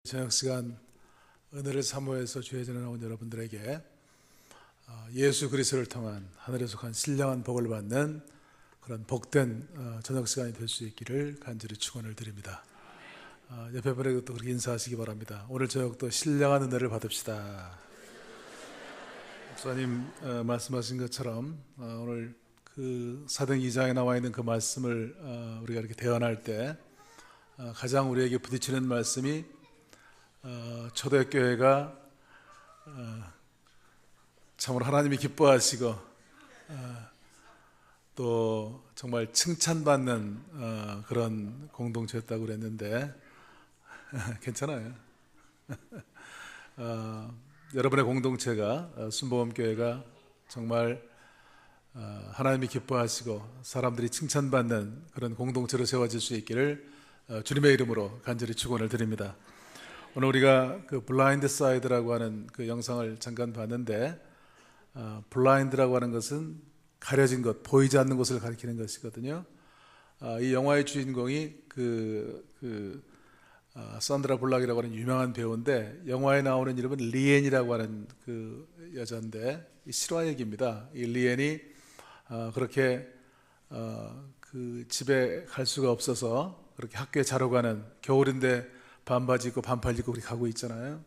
저녁 시간 은혜를 사모해서 주의 전에 나온 여러분들에게 예수 그리스도를 통한 하늘에 속한 신령한 복을 받는 그런 복된 저녁 시간이 될 수 있기를 간절히 축원을 드립니다. 옆에 분에게 또 그렇게 인사하시기 바랍니다. 오늘 저녁도 신령한 은혜를 받읍시다. 목사님 말씀하신 것처럼 오늘 그 사도행 2장에 나와 있는 그 말씀을 우리가 이렇게 대언할 때 가장 우리에게 부딪히는 말씀이 초대교회가 참으로 하나님이 기뻐하시고 또 정말 칭찬받는 그런 공동체였다고 그랬는데 괜찮아요. 여러분의 공동체가 순복음교회가 정말 하나님이 기뻐하시고 사람들이 칭찬받는 그런 공동체로 세워질 수 있기를 주님의 이름으로 간절히 축원을 드립니다. 오늘 우리가 그 블라인드 사이드라고 하는 그 영상을 잠깐 봤는데 블라인드라고 하는 것은 가려진 것, 보이지 않는 것을 가리키는 것이거든요. 이 영화의 주인공이 산드라 블락이라고 하는 유명한 배우인데 영화에 나오는 이름은 리엔이라고 하는 그 여자인데 이 실화 얘기입니다. 이 리엔이 그렇게 그 집에 갈 수가 없어서 그렇게 학교에 자러 가는 겨울인데 반바지 입고 반팔 입고 그렇게 가고 있잖아요.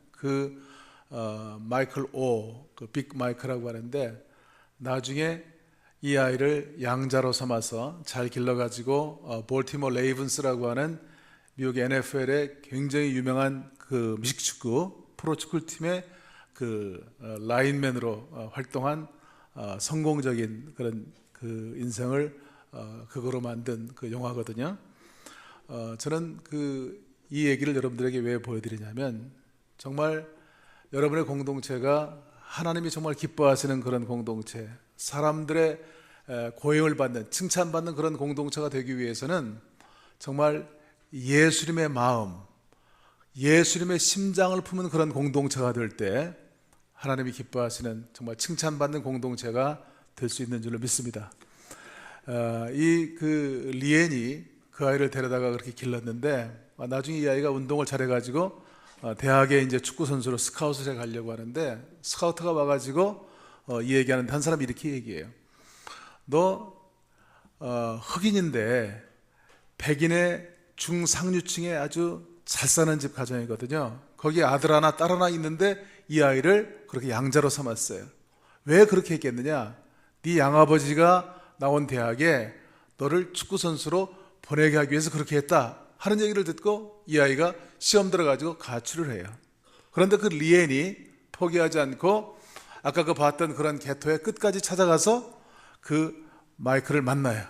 마이클 오, 그 빅 마이크라고 하는데 나중에 이 아이를 양자로 삼아서 잘 길러가지고 볼티모어 레이븐스라고 하는 미국 NFL의 굉장히 유명한 그 미식축구 프로축구 팀의 그 라인맨으로 활동한 성공적인 그런 그 인생을 그거로 만든 그 영화거든요. 저는 이 얘기를 여러분들에게 왜 보여드리냐면 정말 여러분의 공동체가 하나님이 정말 기뻐하시는 그런 공동체, 사람들의 고용을 받는, 칭찬받는 그런 공동체가 되기 위해서는 정말 예수님의 마음, 예수님의 심장을 품은 그런 공동체가 될 때 하나님이 기뻐하시는 정말 칭찬받는 공동체가 될 수 있는 줄로 믿습니다. 리엔이 그 아이를 데려다가 그렇게 길렀는데 나중에 이 아이가 운동을 잘해가지고 대학에 이제 축구 선수로 스카웃을 해 가려고 하는데 스카우트가 와가지고 이 얘기하는데 한 사람이 이렇게 얘기해요. 너 흑인인데 백인의 중상류층에 아주 잘 사는 집 가정이거든요. 거기에 아들 하나 딸 하나 있는데 이 아이를 그렇게 양자로 삼았어요. 왜 그렇게 했겠느냐? 네 양아버지가 나온 대학에 너를 축구 선수로 보내게 하기 위해서 그렇게 했다 하는 얘기를 듣고 이 아이가 시험 들어가지고 가출을 해요. 그런데 그 리엔이 포기하지 않고 아까 봤던 그런 개토의 끝까지 찾아가서 그 마이클을 만나요.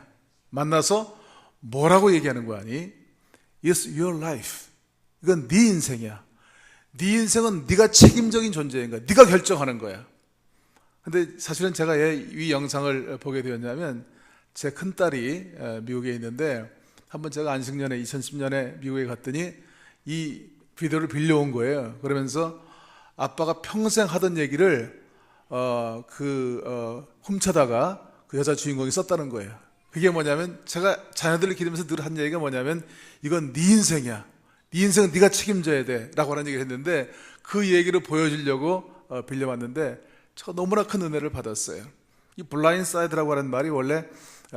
만나서 뭐라고 얘기하는 거 아니? It's your life. 이건 네 인생이야. 네 인생은 네가 책임적인 존재인 거야. 네가 결정하는 거야. 근데 사실은 제가 왜 이 영상을 보게 되었냐면 제 큰딸이 미국에 있는데 한번 제가 안식년에 2010년에 미국에 갔더니 이 비디오를 빌려온 거예요. 그러면서 아빠가 평생 하던 얘기를 훔쳐다가 그 여자 주인공이 썼다는 거예요. 그게 뭐냐면 제가 자녀들을 기르면서 늘 한 얘기가 뭐냐면 이건 네 인생이야. 네 인생은 네가 책임져야 돼 라고 하는 얘기를 했는데 그 얘기를 보여주려고 빌려왔는데 제가 너무나 큰 은혜를 받았어요. 이 블라인드 사이드라고 하는 말이 원래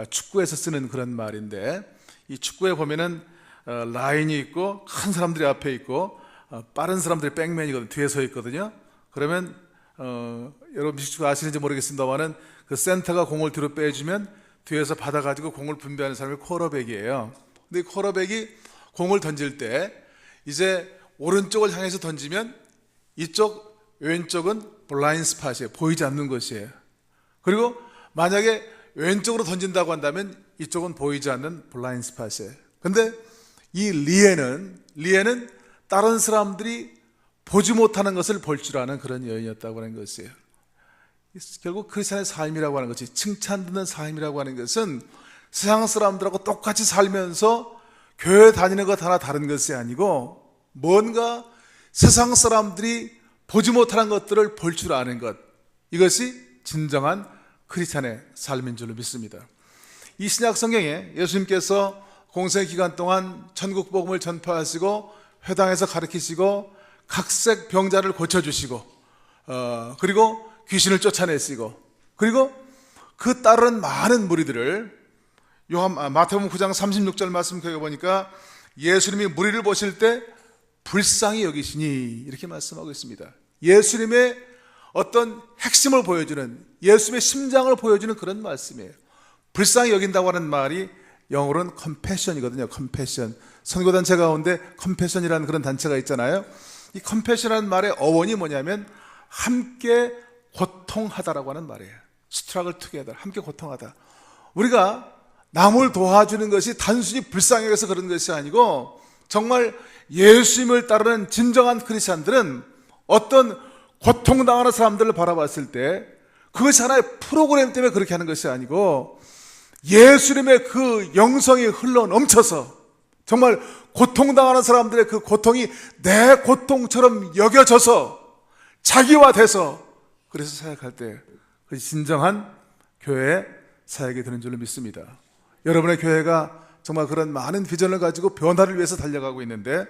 축구에서 쓰는 그런 말인데 이 축구에 보면은 라인이 있고 큰 사람들이 앞에 있고 빠른 사람들이 백맨이거든요. 뒤에 서 있거든요. 그러면 여러분 미식축구 아시는지 모르겠습니다만은 그 센터가 공을 뒤로 빼주면 뒤에서 받아가지고 공을 분배하는 사람이 쿼터백이에요. 근데 이 쿼터백이 공을 던질 때 이제 오른쪽을 향해서 던지면 이쪽 왼쪽은 블라인드 스팟이에요. 보이지 않는 것이에요. 그리고 만약에 왼쪽으로 던진다고 한다면 이쪽은 보이지 않는 블라인드 스팟이에요. 근데 이 리엔은 다른 사람들이 보지 못하는 것을 볼 줄 아는 그런 여인이었다고 하는 것이에요. 결국 크리스찬의 삶이라고 하는 것이 칭찬받는 삶이라고 하는 것은 세상 사람들하고 똑같이 살면서 교회 다니는 것 하나 다른 것이 아니고 뭔가 세상 사람들이 보지 못하는 것들을 볼 줄 아는 것, 이것이 진정한 크리스찬의 삶인 줄로 믿습니다. 이 신약 성경에 예수님께서 공생 기간 동안 천국 복음을 전파하시고 회당에서 가르치시고 각색 병자를 고쳐주시고, 그리고 귀신을 쫓아내시고, 그리고 그 따르는 많은 무리들을 마태복음 9장 36절 말씀 거기 보니까 예수님이 무리를 보실 때 불쌍히 여기시니 이렇게 말씀하고 있습니다. 예수님의 어떤 핵심을 보여주는, 예수님의 심장을 보여주는 그런 말씀이에요. 불쌍히 여긴다고 하는 말이 영어로는 컴패션이거든요. 컴패션. 선교단체 가운데 컴패션이라는 그런 단체가 있잖아요. 이 컴패션이라는 말의 어원이 뭐냐면 함께 고통하다라고 하는 말이에요. 스트러글 투게더, 함께 고통하다. 우리가 남을 도와주는 것이 단순히 불쌍히 여겨서 그런 것이 아니고, 정말 예수님을 따르는 진정한 크리스찬들은 어떤 고통당하는 사람들을 바라봤을 때 그것이 하나의 프로그램 때문에 그렇게 하는 것이 아니고, 예수님의 그 영성이 흘러 넘쳐서 정말 고통당하는 사람들의 그 고통이 내 고통처럼 여겨져서 자기화돼서 그래서 사역할 때 그것이 진정한 교회의 사역이 되는 줄로 믿습니다. 여러분의 교회가 정말 그런 많은 비전을 가지고 변화를 위해서 달려가고 있는데,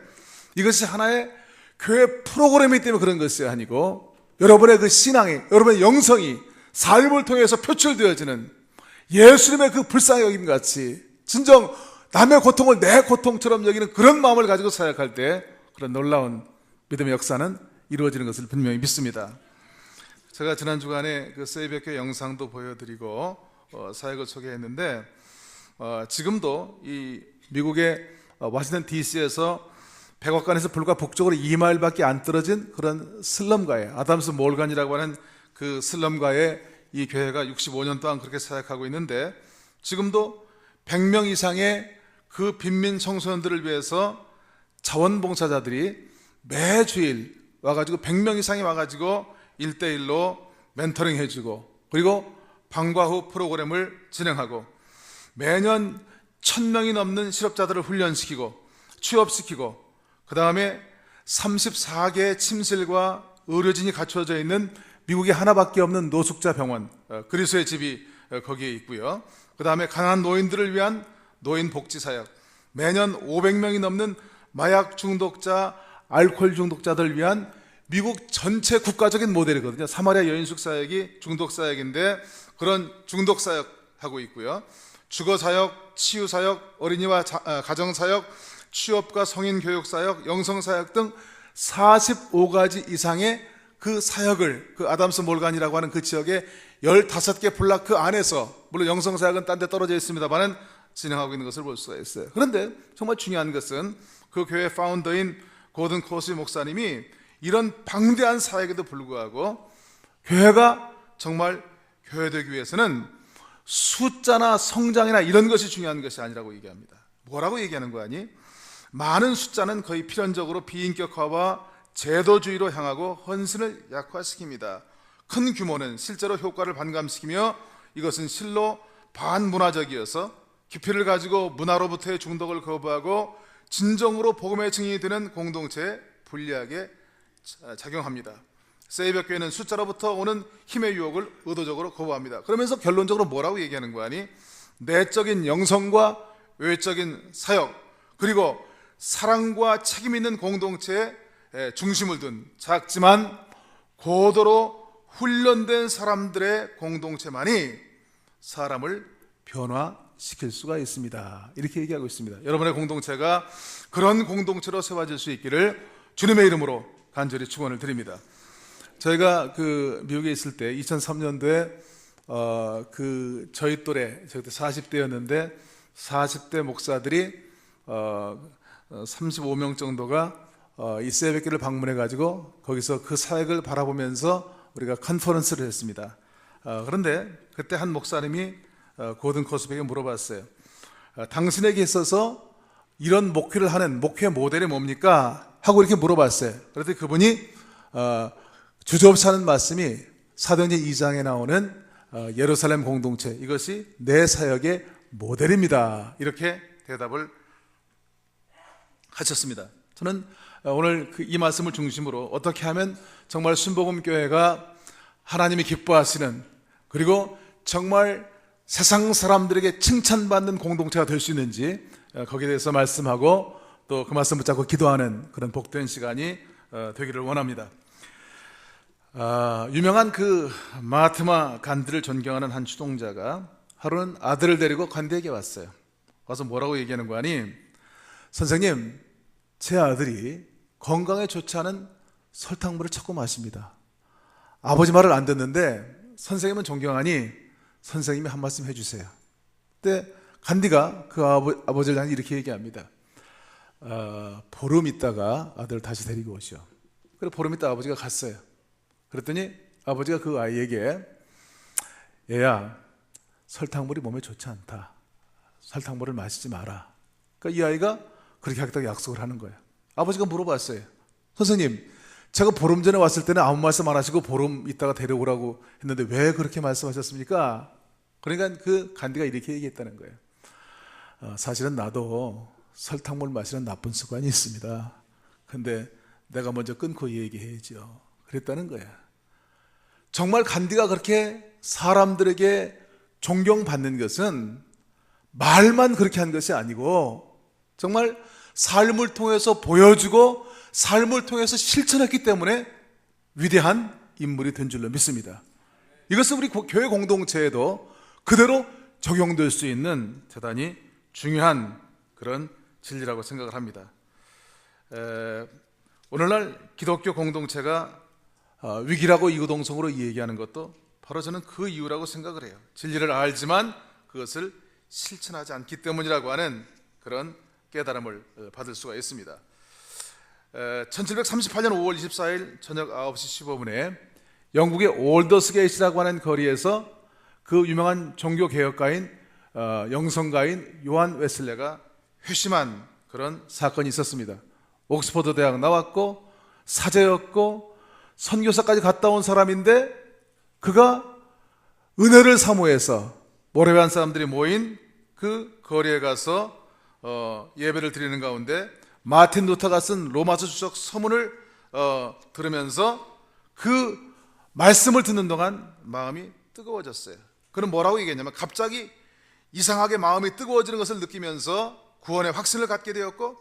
이것이 하나의 교회 프로그램이기 때문에 그런 것이 아니고, 여러분의 그 신앙이, 여러분의 영성이 삶을 통해서 표출되어지는 예수님의 그 불쌍히 여김 같이 진정 남의 고통을 내 고통처럼 여기는 그런 마음을 가지고 사역할 때 그런 놀라운 믿음의 역사는 이루어지는 것을 분명히 믿습니다. 제가 지난 주간에 그 세이백회 영상도 보여드리고 사역을 소개했는데, 지금도 이 미국의 워싱턴 DC에서 백악관에서 불과 북쪽으로 2마일밖에 안 떨어진 그런 슬럼가에, 아담스 몰간이라고 하는 그 슬럼가에 이 교회가 65년 동안 그렇게 사역하고 있는데, 지금도 100명 이상의 그 빈민 청소년들을 위해서 자원봉사자들이 매주일 와가지고 100명 이상이 와가지고 1대1로 멘토링 해주고, 그리고 방과 후 프로그램을 진행하고, 매년 1000명이 넘는 실업자들을 훈련시키고 취업시키고, 그 다음에 34개의 침실과 의료진이 갖춰져 있는 미국에 하나밖에 없는 노숙자 병원, 그리스도의 집이 거기에 있고요. 그 다음에 가난한 노인들을 위한 노인 복지 사역, 매년 500명이 넘는 마약 중독자, 알코올 중독자들을 위한 미국 전체 국가적인 모델이거든요. 사마리아 여인숙 사역이 중독 사역인데 그런 중독 사역하고 있고요. 주거 사역, 치유 사역, 어린이와 가정 사역, 취업과 성인 교육 사역, 영성 사역 등 45가지 이상의 그 사역을 그 아담스 몰간이라고 하는 그 지역에 15개 블락 그 안에서, 물론 영성 사역은 딴 데 떨어져 있습니다만은 진행하고 있는 것을 볼 수가 있어요. 그런데 정말 중요한 것은 그 교회 파운더인 고든 코스비 목사님이 이런 방대한 사역에도 불구하고 교회가 정말 교회되기 위해서는 숫자나 성장이나 이런 것이 중요한 것이 아니라고 얘기합니다. 뭐라고 얘기하는 거 아니? 많은 숫자는 거의 필연적으로 비인격화와 제도주의로 향하고 헌신을 약화시킵니다. 큰 규모는 실제로 효과를 반감시키며 이것은 실로 반문화적이어서 깊이를 가지고 문화로부터의 중독을 거부하고 진정으로 복음의 증인이 되는 공동체에 불리하게 작용합니다. 세이백교회는 숫자로부터 오는 힘의 유혹을 의도적으로 거부합니다. 그러면서 결론적으로 뭐라고 얘기하는 거 아니? 내적인 영성과 외적인 사역, 그리고 사랑과 책임 있는 공동체에 중심을 둔 작지만 고도로 훈련된 사람들의 공동체만이 사람을 변화시킬 수가 있습니다. 이렇게 얘기하고 있습니다. 여러분의 공동체가 그런 공동체로 세워질 수 있기를 주님의 이름으로 간절히 축원을 드립니다. 저희가 그 미국에 있을 때 2003년도에 그 저희 또래, 저희 때 40대였는데 40대 목사들이 35명 정도가 이 세이백교를 방문해 가지고 거기서 그 사역을 바라보면서 우리가 컨퍼런스를 했습니다. 그런데 그때 한 목사님이 고든 코스비에게 물어봤어요. 당신에게 있어서 이런 목회를 하는 목회 모델이 뭡니까? 하고 이렇게 물어봤어요. 그랬더니 그분이 주저없이 하는 말씀이 사도행전 2장에 나오는 예루살렘 공동체, 이것이 내 사역의 모델입니다. 이렇게 대답을 하셨습니다. 저는 오늘 이 말씀을 중심으로 어떻게 하면 정말 순복음교회가 하나님이 기뻐하시는, 그리고 정말 세상 사람들에게 칭찬받는 공동체가 될 수 있는지 거기에 대해서 말씀하고 또 그 말씀 붙잡고 기도하는 그런 복된 시간이 되기를 원합니다. 유명한 그 마하트마 간디를 존경하는 한 주동자가 하루는 아들을 데리고 간디에게 왔어요. 와서 뭐라고 얘기하는 거 아니? 선생님, 제 아들이 건강에 좋지 않은 설탕물을 자꾸 마십니다. 아버지 말을 안 듣는데 선생님은 존경하니 선생님이 한 말씀 해주세요. 그때 간디가 그 아버지를 향해 이렇게 얘기합니다. 보름 있다가 아들을 다시 데리고 오시오. 그래서 보름 있다 아버지가 갔어요. 그랬더니 아버지가 그 아이에게, 얘야, 설탕물이 몸에 좋지 않다. 설탕물을 마시지 마라. 그러니까 이 아이가 그렇게 하겠다고 약속을 하는 거예요. 아버지가 물어봤어요. 선생님, 제가 보름 전에 왔을 때는 아무 말씀 안 하시고 보름 있다가 데려오라고 했는데 왜 그렇게 말씀하셨습니까? 그러니까 그 간디가 이렇게 얘기했다는 거예요. 사실은 나도 설탕물 마시는 나쁜 습관이 있습니다. 근데 내가 먼저 끊고 얘기해야죠. 그랬다는 거야. 정말 간디가 그렇게 사람들에게 존경받는 것은 말만 그렇게 한 것이 아니고 정말 삶을 통해서 보여주고 삶을 통해서 실천했기 때문에 위대한 인물이 된 줄로 믿습니다. 이것은 우리 교회 공동체에도 그대로 적용될 수 있는 대단히 중요한 그런 진리라고 생각을 합니다. 오늘날 기독교 공동체가 위기라고 이구동성으로 얘기하는 것도 바로 저는 그 이유라고 생각을 해요. 진리를 알지만 그것을 실천하지 않기 때문이라고 하는 그런 깨달음을 받을 수가 있습니다. 1738년 5월 24일 저녁 9시 15분에 영국의 올더스게이트라고 하는 거리에서 그 유명한 종교개혁가인 영성가인 요한 웨슬레가 회심한 그런 사건이 있었습니다. 옥스퍼드 대학 나왔고 사제였고 선교사까지 갔다 온 사람인데 그가 은혜를 사모해서 모래반 사람들이 모인 그 거리에 가서 예배를 드리는 가운데 마틴 루터가 쓴 로마서 주석 서문을 들으면서 그 말씀을 듣는 동안 마음이 뜨거워졌어요. 그는 뭐라고 얘기했냐면 갑자기 이상하게 마음이 뜨거워지는 것을 느끼면서 구원의 확신을 갖게 되었고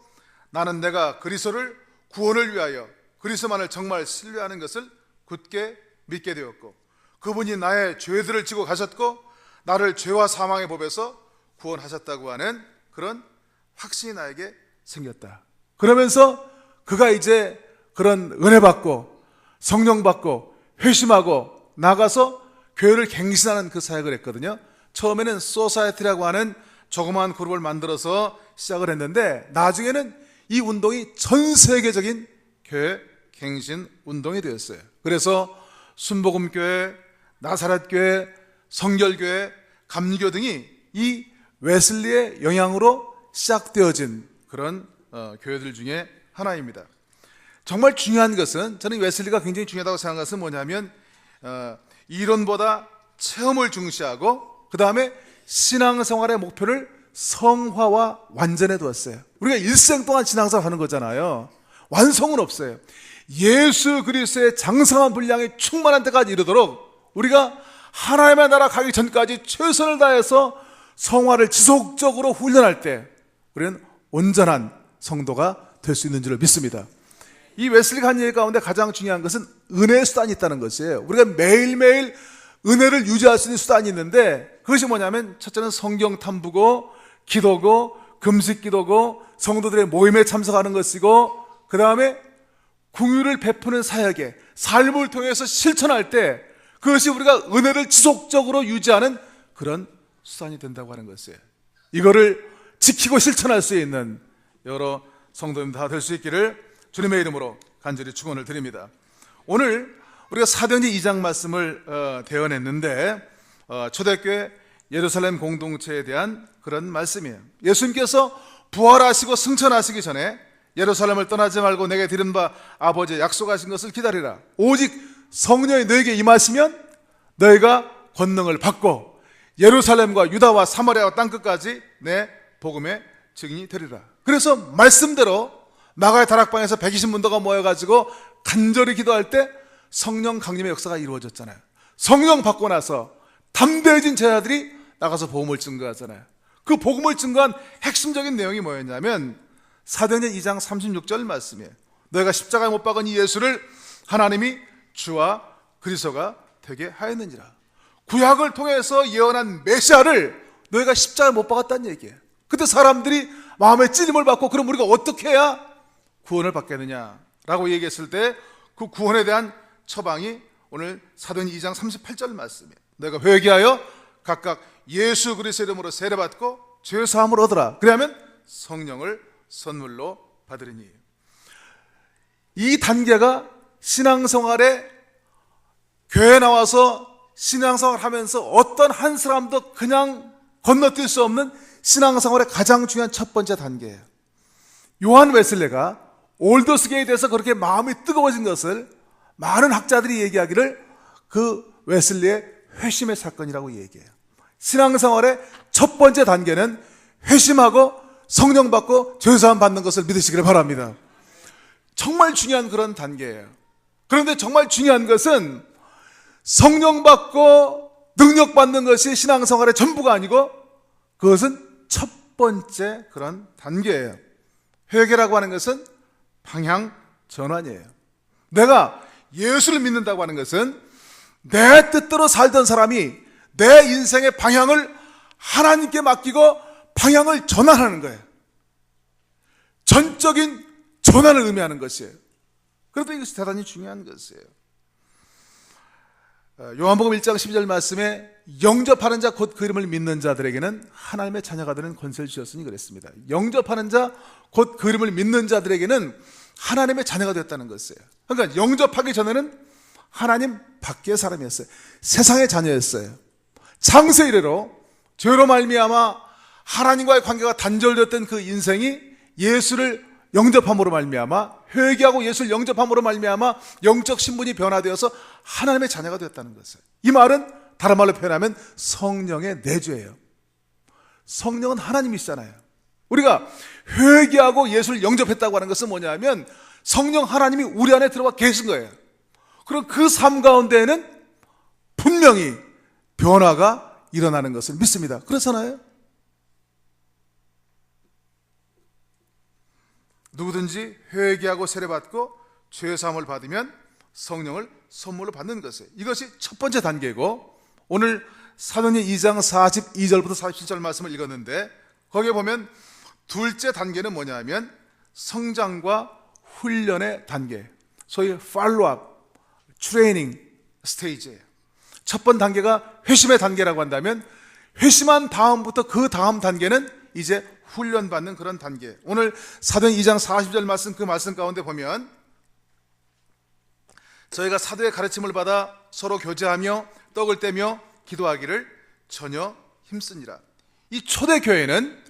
나는 내가 그리스도를 구원을 위하여 그리스도만을 정말 신뢰하는 것을 굳게 믿게 되었고 그분이 나의 죄들을 지고 가셨고 나를 죄와 사망의 법에서 구원하셨다고 하는 그런 확신이 나에게 생겼다. 그러면서 그가 이제 그런 은혜 받고 성령 받고 회심하고 나가서 교회를 갱신하는 그 사역을 했거든요. 처음에는 소사이어티라고 하는 조그마한 그룹을 만들어서 시작을 했는데 나중에는 이 운동이 전 세계적인 교회 갱신 운동이 되었어요. 그래서 순복음교회, 나사렛교회, 성결교회, 감리교 등이 이 웨슬리의 영향으로 시작되어진 그런 교회들 중에 하나입니다. 정말 중요한 것은 저는 웨슬리가 굉장히 중요하다고 생각하는 것은 뭐냐면 이론보다 체험을 중시하고 그 다음에 신앙생활의 목표를 성화와 완전에 두었어요. 우리가 일생 동안 신앙생활 하는 거잖아요. 완성은 없어요. 예수 그리스도의 장성한 분량이 충만한 때까지 이르도록 우리가 하나님의 나라 가기 전까지 최선을 다해서 성화를 지속적으로 훈련할 때 우리는 온전한 성도가 될 수 있는 줄 믿습니다. 이 웨슬리가 한 얘기 가운데 가장 중요한 것은 은혜의 수단이 있다는 것이에요. 우리가 매일매일 은혜를 유지할 수 있는 수단이 있는데 그것이 뭐냐면 첫째는 성경 탐부고 기도고 금식 기도고 성도들의 모임에 참석하는 것이고 그 다음에 긍휼을 베푸는 사역에 삶을 통해서 실천할 때 그것이 우리가 은혜를 지속적으로 유지하는 그런 수단이 된다고 하는 것이에요. 이거를 지키고 실천할 수 있는 여러 성도님 다 될 수 있기를 주님의 이름으로 간절히 축원을 드립니다. 오늘 우리가 사도행전 2장 말씀을 대언했는데 초대교회 예루살렘 공동체에 대한 그런 말씀이에요. 예수님께서 부활하시고 승천하시기 전에 예루살렘을 떠나지 말고 내게 드린 바 아버지의 약속하신 것을 기다리라. 오직 성령이 너에게 임하시면 너희가 권능을 받고 예루살렘과 유다와 사마리아와 땅끝까지 내 복음의 증인이 되리라. 그래서 말씀대로 마가의 다락방에서 120문도가 모여가지고 간절히 기도할 때 성령 강림의 역사가 이루어졌잖아요. 성령 받고 나서 담대해진 제자들이 나가서 복음을 증거하잖아요. 그 복음을 증거한 핵심적인 내용이 뭐였냐면 사도행전 2장 36절 말씀이에요. 너희가 십자가에 못 박은 이 예수를 하나님이 주와 그리스도가 되게 하였느니라. 구약을 통해서 예언한 메시아를 너희가 십자가에 못 박았다는 얘기예요. 그때 사람들이 마음에 찔림을 받고 그럼 우리가 어떻게 해야 구원을 받겠느냐라고 얘기했을 때 그 구원에 대한 처방이 오늘 사도행전 2장 38절 말씀이에요. 너희가 회개하여 각각 예수 그리스도의 이름으로 세례받고 죄 사함을 얻으라. 그러면 성령을 선물로 받으리니. 이 단계가 신앙생활에 교회에 나와서 신앙생활을 하면서 어떤 한 사람도 그냥 건너뛸 수 없는 신앙생활의 가장 중요한 첫 번째 단계예요. 요한 웨슬레가 올더스게에 대해서 그렇게 마음이 뜨거워진 것을 많은 학자들이 얘기하기를 그 웨슬리의 회심의 사건이라고 얘기해요. 신앙생활의 첫 번째 단계는 회심하고 성령 받고 죄사함 받는 것을 믿으시기를 바랍니다. 정말 중요한 그런 단계예요. 그런데 정말 중요한 것은 성령 받고 능력 받는 것이 신앙생활의 전부가 아니고 그것은 첫 번째 그런 단계예요. 회개라고 하는 것은 방향 전환이에요. 내가 예수를 믿는다고 하는 것은 내 뜻대로 살던 사람이 내 인생의 방향을 하나님께 맡기고 방향을 전환하는 거예요. 전적인 전환을 의미하는 것이에요. 그래도 이것이 대단히 중요한 것이에요. 요한복음 1장 12절 말씀에 영접하는 자 곧 그 이름을 믿는 자들에게는 하나님의 자녀가 되는 권세를 주셨으니 그랬습니다. 영접하는 자 곧 그 이름을 믿는 자들에게는 하나님의 자녀가 되었다는 것이에요. 그러니까 영접하기 전에는 하나님 밖의 사람이었어요. 세상의 자녀였어요. 창세 이래로 죄로 말미암아 하나님과의 관계가 단절됐던 그 인생이 예수를 영접함으로 말미암아 회개하고 예수를 영접함으로 말미암아 영적 신분이 변화되어서 하나님의 자녀가 되었다는 것이에요. 이 말은 다른 말로 표현하면 성령의 내주예요. 성령은 하나님이시잖아요. 우리가 회개하고 예수를 영접했다고 하는 것은 뭐냐면 성령 하나님이 우리 안에 들어와 계신 거예요. 그럼 그 삶 가운데에는 분명히 변화가 일어나는 것을 믿습니다. 그렇잖아요? 누구든지 회개하고 세례받고 죄사함을 받으면 성령을 선물로 받는 것이에요. 이것이 첫 번째 단계고, 오늘 사도행전 2장 42절부터 47절 말씀을 읽었는데 거기에 보면 둘째 단계는 뭐냐면 성장과 훈련의 단계, 소위 팔로우업, 트레이닝 스테이지예요. 첫 번째 단계가 회심의 단계라고 한다면 회심한 다음부터 그 다음 단계는 이제 훈련받는 그런 단계. 오늘 사도행전 2장 40절 말씀, 그 말씀 가운데 보면 저희가 사도의 가르침을 받아 서로 교제하며 떡을 떼며 기도하기를 전혀 힘쓰니라. 이 초대교회는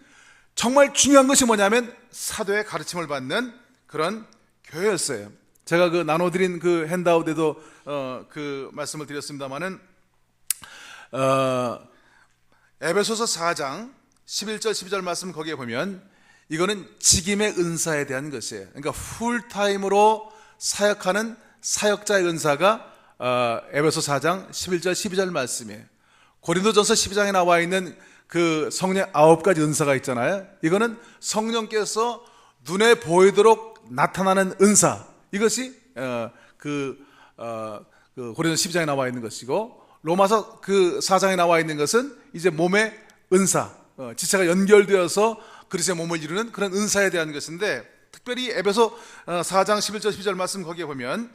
정말 중요한 것이 뭐냐면 사도의 가르침을 받는 그런 교회였어요. 제가 그 나눠드린 그 핸드아웃에도 그 말씀을 드렸습니다마는 에베소서 4장 11절 12절 말씀 거기에 보면 이거는 직임의 은사에 대한 것이에요. 그러니까 풀타임으로 사역하는 사역자의 은사가 에베소 4장 11절 12절 말씀이에요. 고린도전서 12장에 나와 있는 그 성령 9가지 은사가 있잖아요. 이거는 성령께서 눈에 보이도록 나타나는 은사, 이것이 고린도 12장에 나와 있는 것이고, 로마서 그 4장에 나와 있는 것은 이제 몸의 은사, 지체가 연결되어서 그리스도의 몸을 이루는 그런 은사에 대한 것인데, 특별히 에베소 4장 11절 12절 말씀 거기에 보면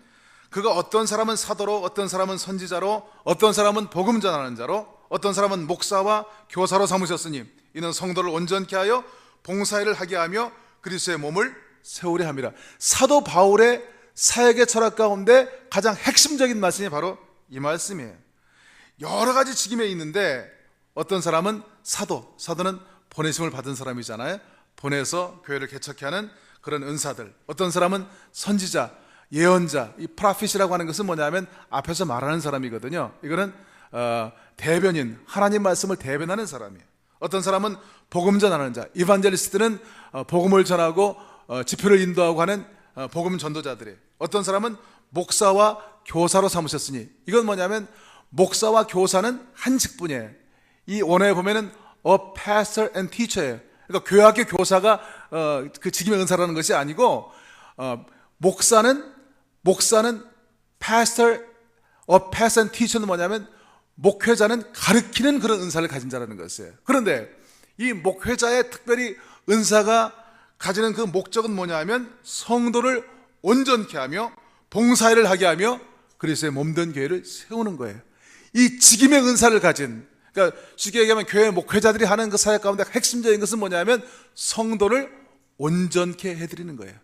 그가 어떤 사람은 사도로, 어떤 사람은 선지자로, 어떤 사람은 복음 전하는 자로, 어떤 사람은 목사와 교사로 삼으셨으니 이는 성도를 온전케 하여 봉사일을 하게 하며 그리스도의 몸을 세우려 함이라. 사도 바울의 사역의 철학 가운데 가장 핵심적인 말씀이 바로 이 말씀이에요. 여러 가지 직임에 있는데 어떤 사람은 사도는 보내심을 받은 사람이잖아요. 보내서 교회를 개척케 하는 그런 은사들. 어떤 사람은 선지자, 예언자, 이 프라핏이라고 하는 것은 뭐냐면 앞에서 말하는 사람이거든요. 이거는 대변인, 하나님 말씀을 대변하는 사람이에요. 어떤 사람은 복음 전하는 자, 이반젤리스트는 복음을 전하고 집회를 인도하고 하는 복음 전도자들이에요. 어떤 사람은 목사와 교사로 삼으셨으니, 이건 뭐냐면 목사와 교사는 한 직분이에요. 이 원어에 보면은 a pastor and teacher예요. 그러니까 교회학교 교사가 그 직임의 은사라는 것이 아니고 목사는 pastor and teacher는 뭐냐면 목회자는 가르치는 그런 은사를 가진 자라는 것이에요. 그런데 이 목회자의 특별히 은사가 가지는 그 목적은 뭐냐면 성도를 온전케 하며 봉사일을 하게 하며 그리스도의 몸된 교회를 세우는 거예요. 이 직임의 은사를 가진, 그러니까 쉽게 얘기하면 교회 목회자들이 하는 그 사역 가운데 핵심적인 것은 뭐냐면 성도를 온전케 해드리는 거예요.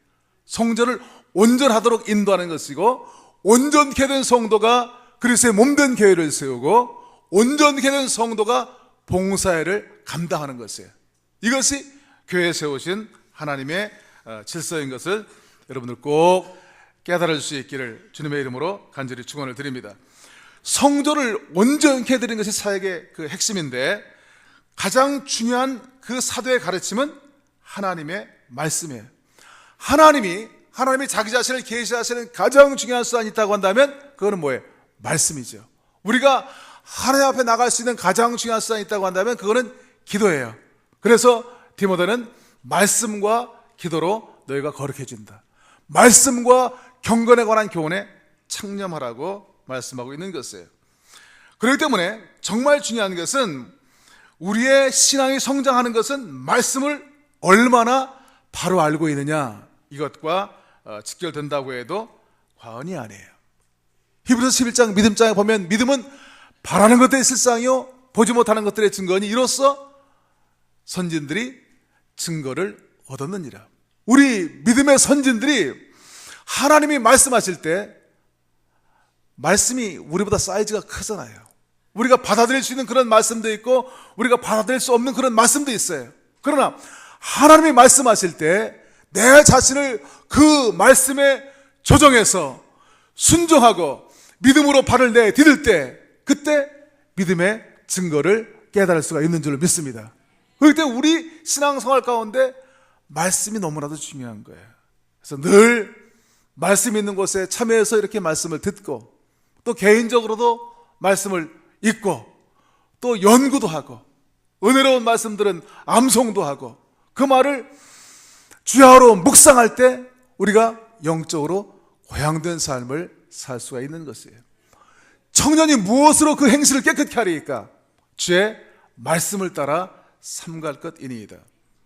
성전을 온전하도록 인도하는 것이고, 온전케 된 성도가 그리스도의 몸된 교회를 세우고, 온전케 된 성도가 봉사회를 감당하는 것이에요. 이것이 교회에 세우신 하나님의 질서인 것을 여러분들 꼭 깨달을 수 있기를 주님의 이름으로 간절히 축원을 드립니다. 성도를 온전케 해드리는 것이 사역의 그 핵심인데, 가장 중요한 그 사도의 가르침은 하나님의 말씀이에요. 하나님이 자기 자신을 계시하시는 가장 중요한 수단이 있다고 한다면 그거는 뭐예요? 말씀이죠. 우리가 하나님 앞에 나갈 수 있는 가장 중요한 수단이 있다고 한다면 그거는 기도예요. 그래서 디모데는 말씀과 기도로 너희가 거룩해진다. 말씀과 경건에 관한 교훈에 창념하라고 말씀하고 있는 것이에요. 그렇기 때문에 정말 중요한 것은, 우리의 신앙이 성장하는 것은 말씀을 얼마나 바로 알고 있느냐, 이것과 직결된다고 해도 과언이 아니에요. 히브리서 11장 믿음장에 보면 믿음은 바라는 것들의 실상이요 보지 못하는 것들의 증거니 이로써 선진들이 증거를 얻었느니라. 우리 믿음의 선진들이 하나님이 말씀하실 때 말씀이 우리보다 사이즈가 크잖아요. 우리가 받아들일 수 있는 그런 말씀도 있고 우리가 받아들일 수 없는 그런 말씀도 있어요. 그러나 하나님이 말씀하실 때 내 자신을 그 말씀에 조정해서 순종하고 믿음으로 발을 내디딜 때, 그때 믿음의 증거를 깨달을 수가 있는 줄로 믿습니다. 그렇기 때문에 우리 신앙생활 가운데 말씀이 너무나도 중요한 거예요. 그래서 늘 말씀 있는 곳에 참여해서 이렇게 말씀을 듣고, 또 개인적으로도 말씀을 읽고, 또 연구도 하고, 은혜로운 말씀들은 암송도 하고, 그 말을 주야로 묵상할 때 우리가 영적으로 고향된 삶을 살 수가 있는 것이에요. 청년이 무엇으로 그 행실을 깨끗게 하리이까? 주의 말씀을 따라 삼갈 것이니이다.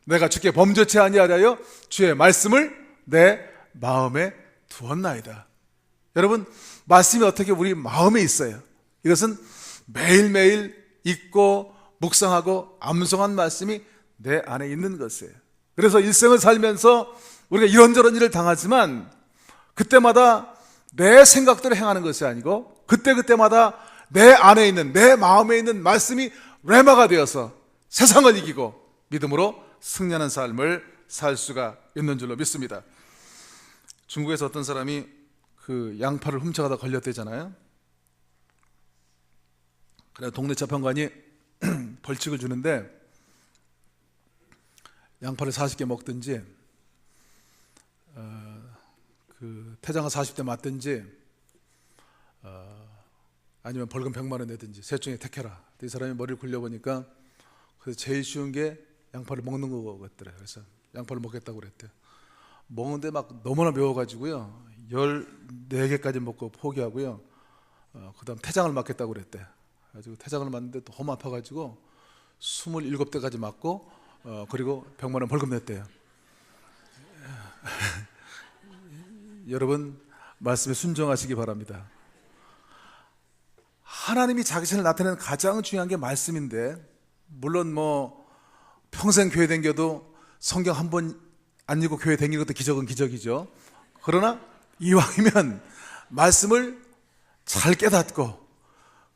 내가 주께 범죄치 아니하려 주의 말씀을 내 마음에 두었나이다. 여러분, 말씀이 어떻게 우리 마음에 있어요? 이것은 매일매일 읽고 묵상하고 암송한 말씀이 내 안에 있는 것이에요. 그래서 일생을 살면서 우리가 이런저런 일을 당하지만 그때마다 내 생각대로 행하는 것이 아니고 그때마다 내 안에 있는, 내 마음에 있는 말씀이 레마가 되어서 세상을 이기고 믿음으로 승리하는 삶을 살 수가 있는 줄로 믿습니다. 중국에서 어떤 사람이 그 양파를 훔쳐가다 걸렸대잖아요. 그래서 동네 재판관이 벌칙을 주는데, 양파를 40개 먹든지 그 퇴장을 40대 맞든지 아니면 벌금 100만 원 내든지 셋 중에 택해라. 이 사람이 머리를 굴려보니까 그래서 제일 쉬운 게 양파를 먹는 거 같더래요. 그래서 양파를 먹겠다고 그랬대요. 먹는데 막 너무나 매워가지고요 14개까지 먹고 포기하고요, 그 다음 퇴장을 맞겠다고 그랬대. 그래가지고 퇴장을 맞는데 너무 아파가지고 27대까지 맞고 그리고 100만 원 벌금 냈대요. 여러분, 말씀에 순종하시기 바랍니다. 하나님이 자기 자신을 나타내는 가장 중요한 게 말씀인데, 물론 뭐 평생 교회 다녀도 성경 한 번 안 읽고 교회 다니는 것도 기적은 기적이죠. 그러나 이왕이면 말씀을 잘 깨닫고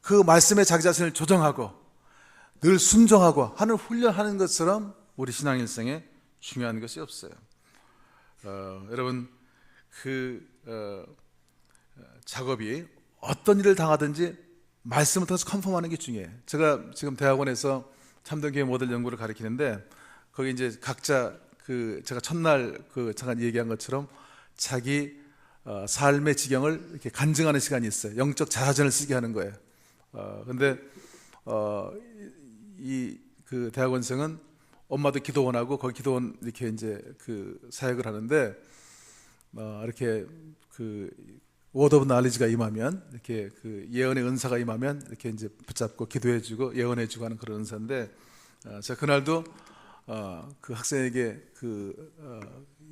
그 말씀에 자기 자신을 조정하고 늘 순종하고 하는 훈련하는 것처럼 우리 신앙일생에 중요한 것이 없어요. 여러분, 작업이 어떤 일을 당하든지 말씀을 통해서 컨펌하는 게 중요해요. 제가 지금 대학원에서 참된 교회 모델 연구를 가르치는데, 거기 이제 각자 제가 첫날 잠깐 얘기한 것처럼 자기 삶의 지경을 이렇게 간증하는 시간이 있어요. 영적 자서전을 쓰게 하는 거예요. 근데 그 대학원생은 엄마도 기도원하고 거기 기도원 이렇게 이제 그 사역을 하는데, 이렇게 그 워드 오브 날리지가 임하면, 이렇게 그 예언의 은사가 임하면 이렇게 이제 붙잡고 기도해주고 예언해주고 하는 그런 은사인데, 제가 그날도 그 학생에게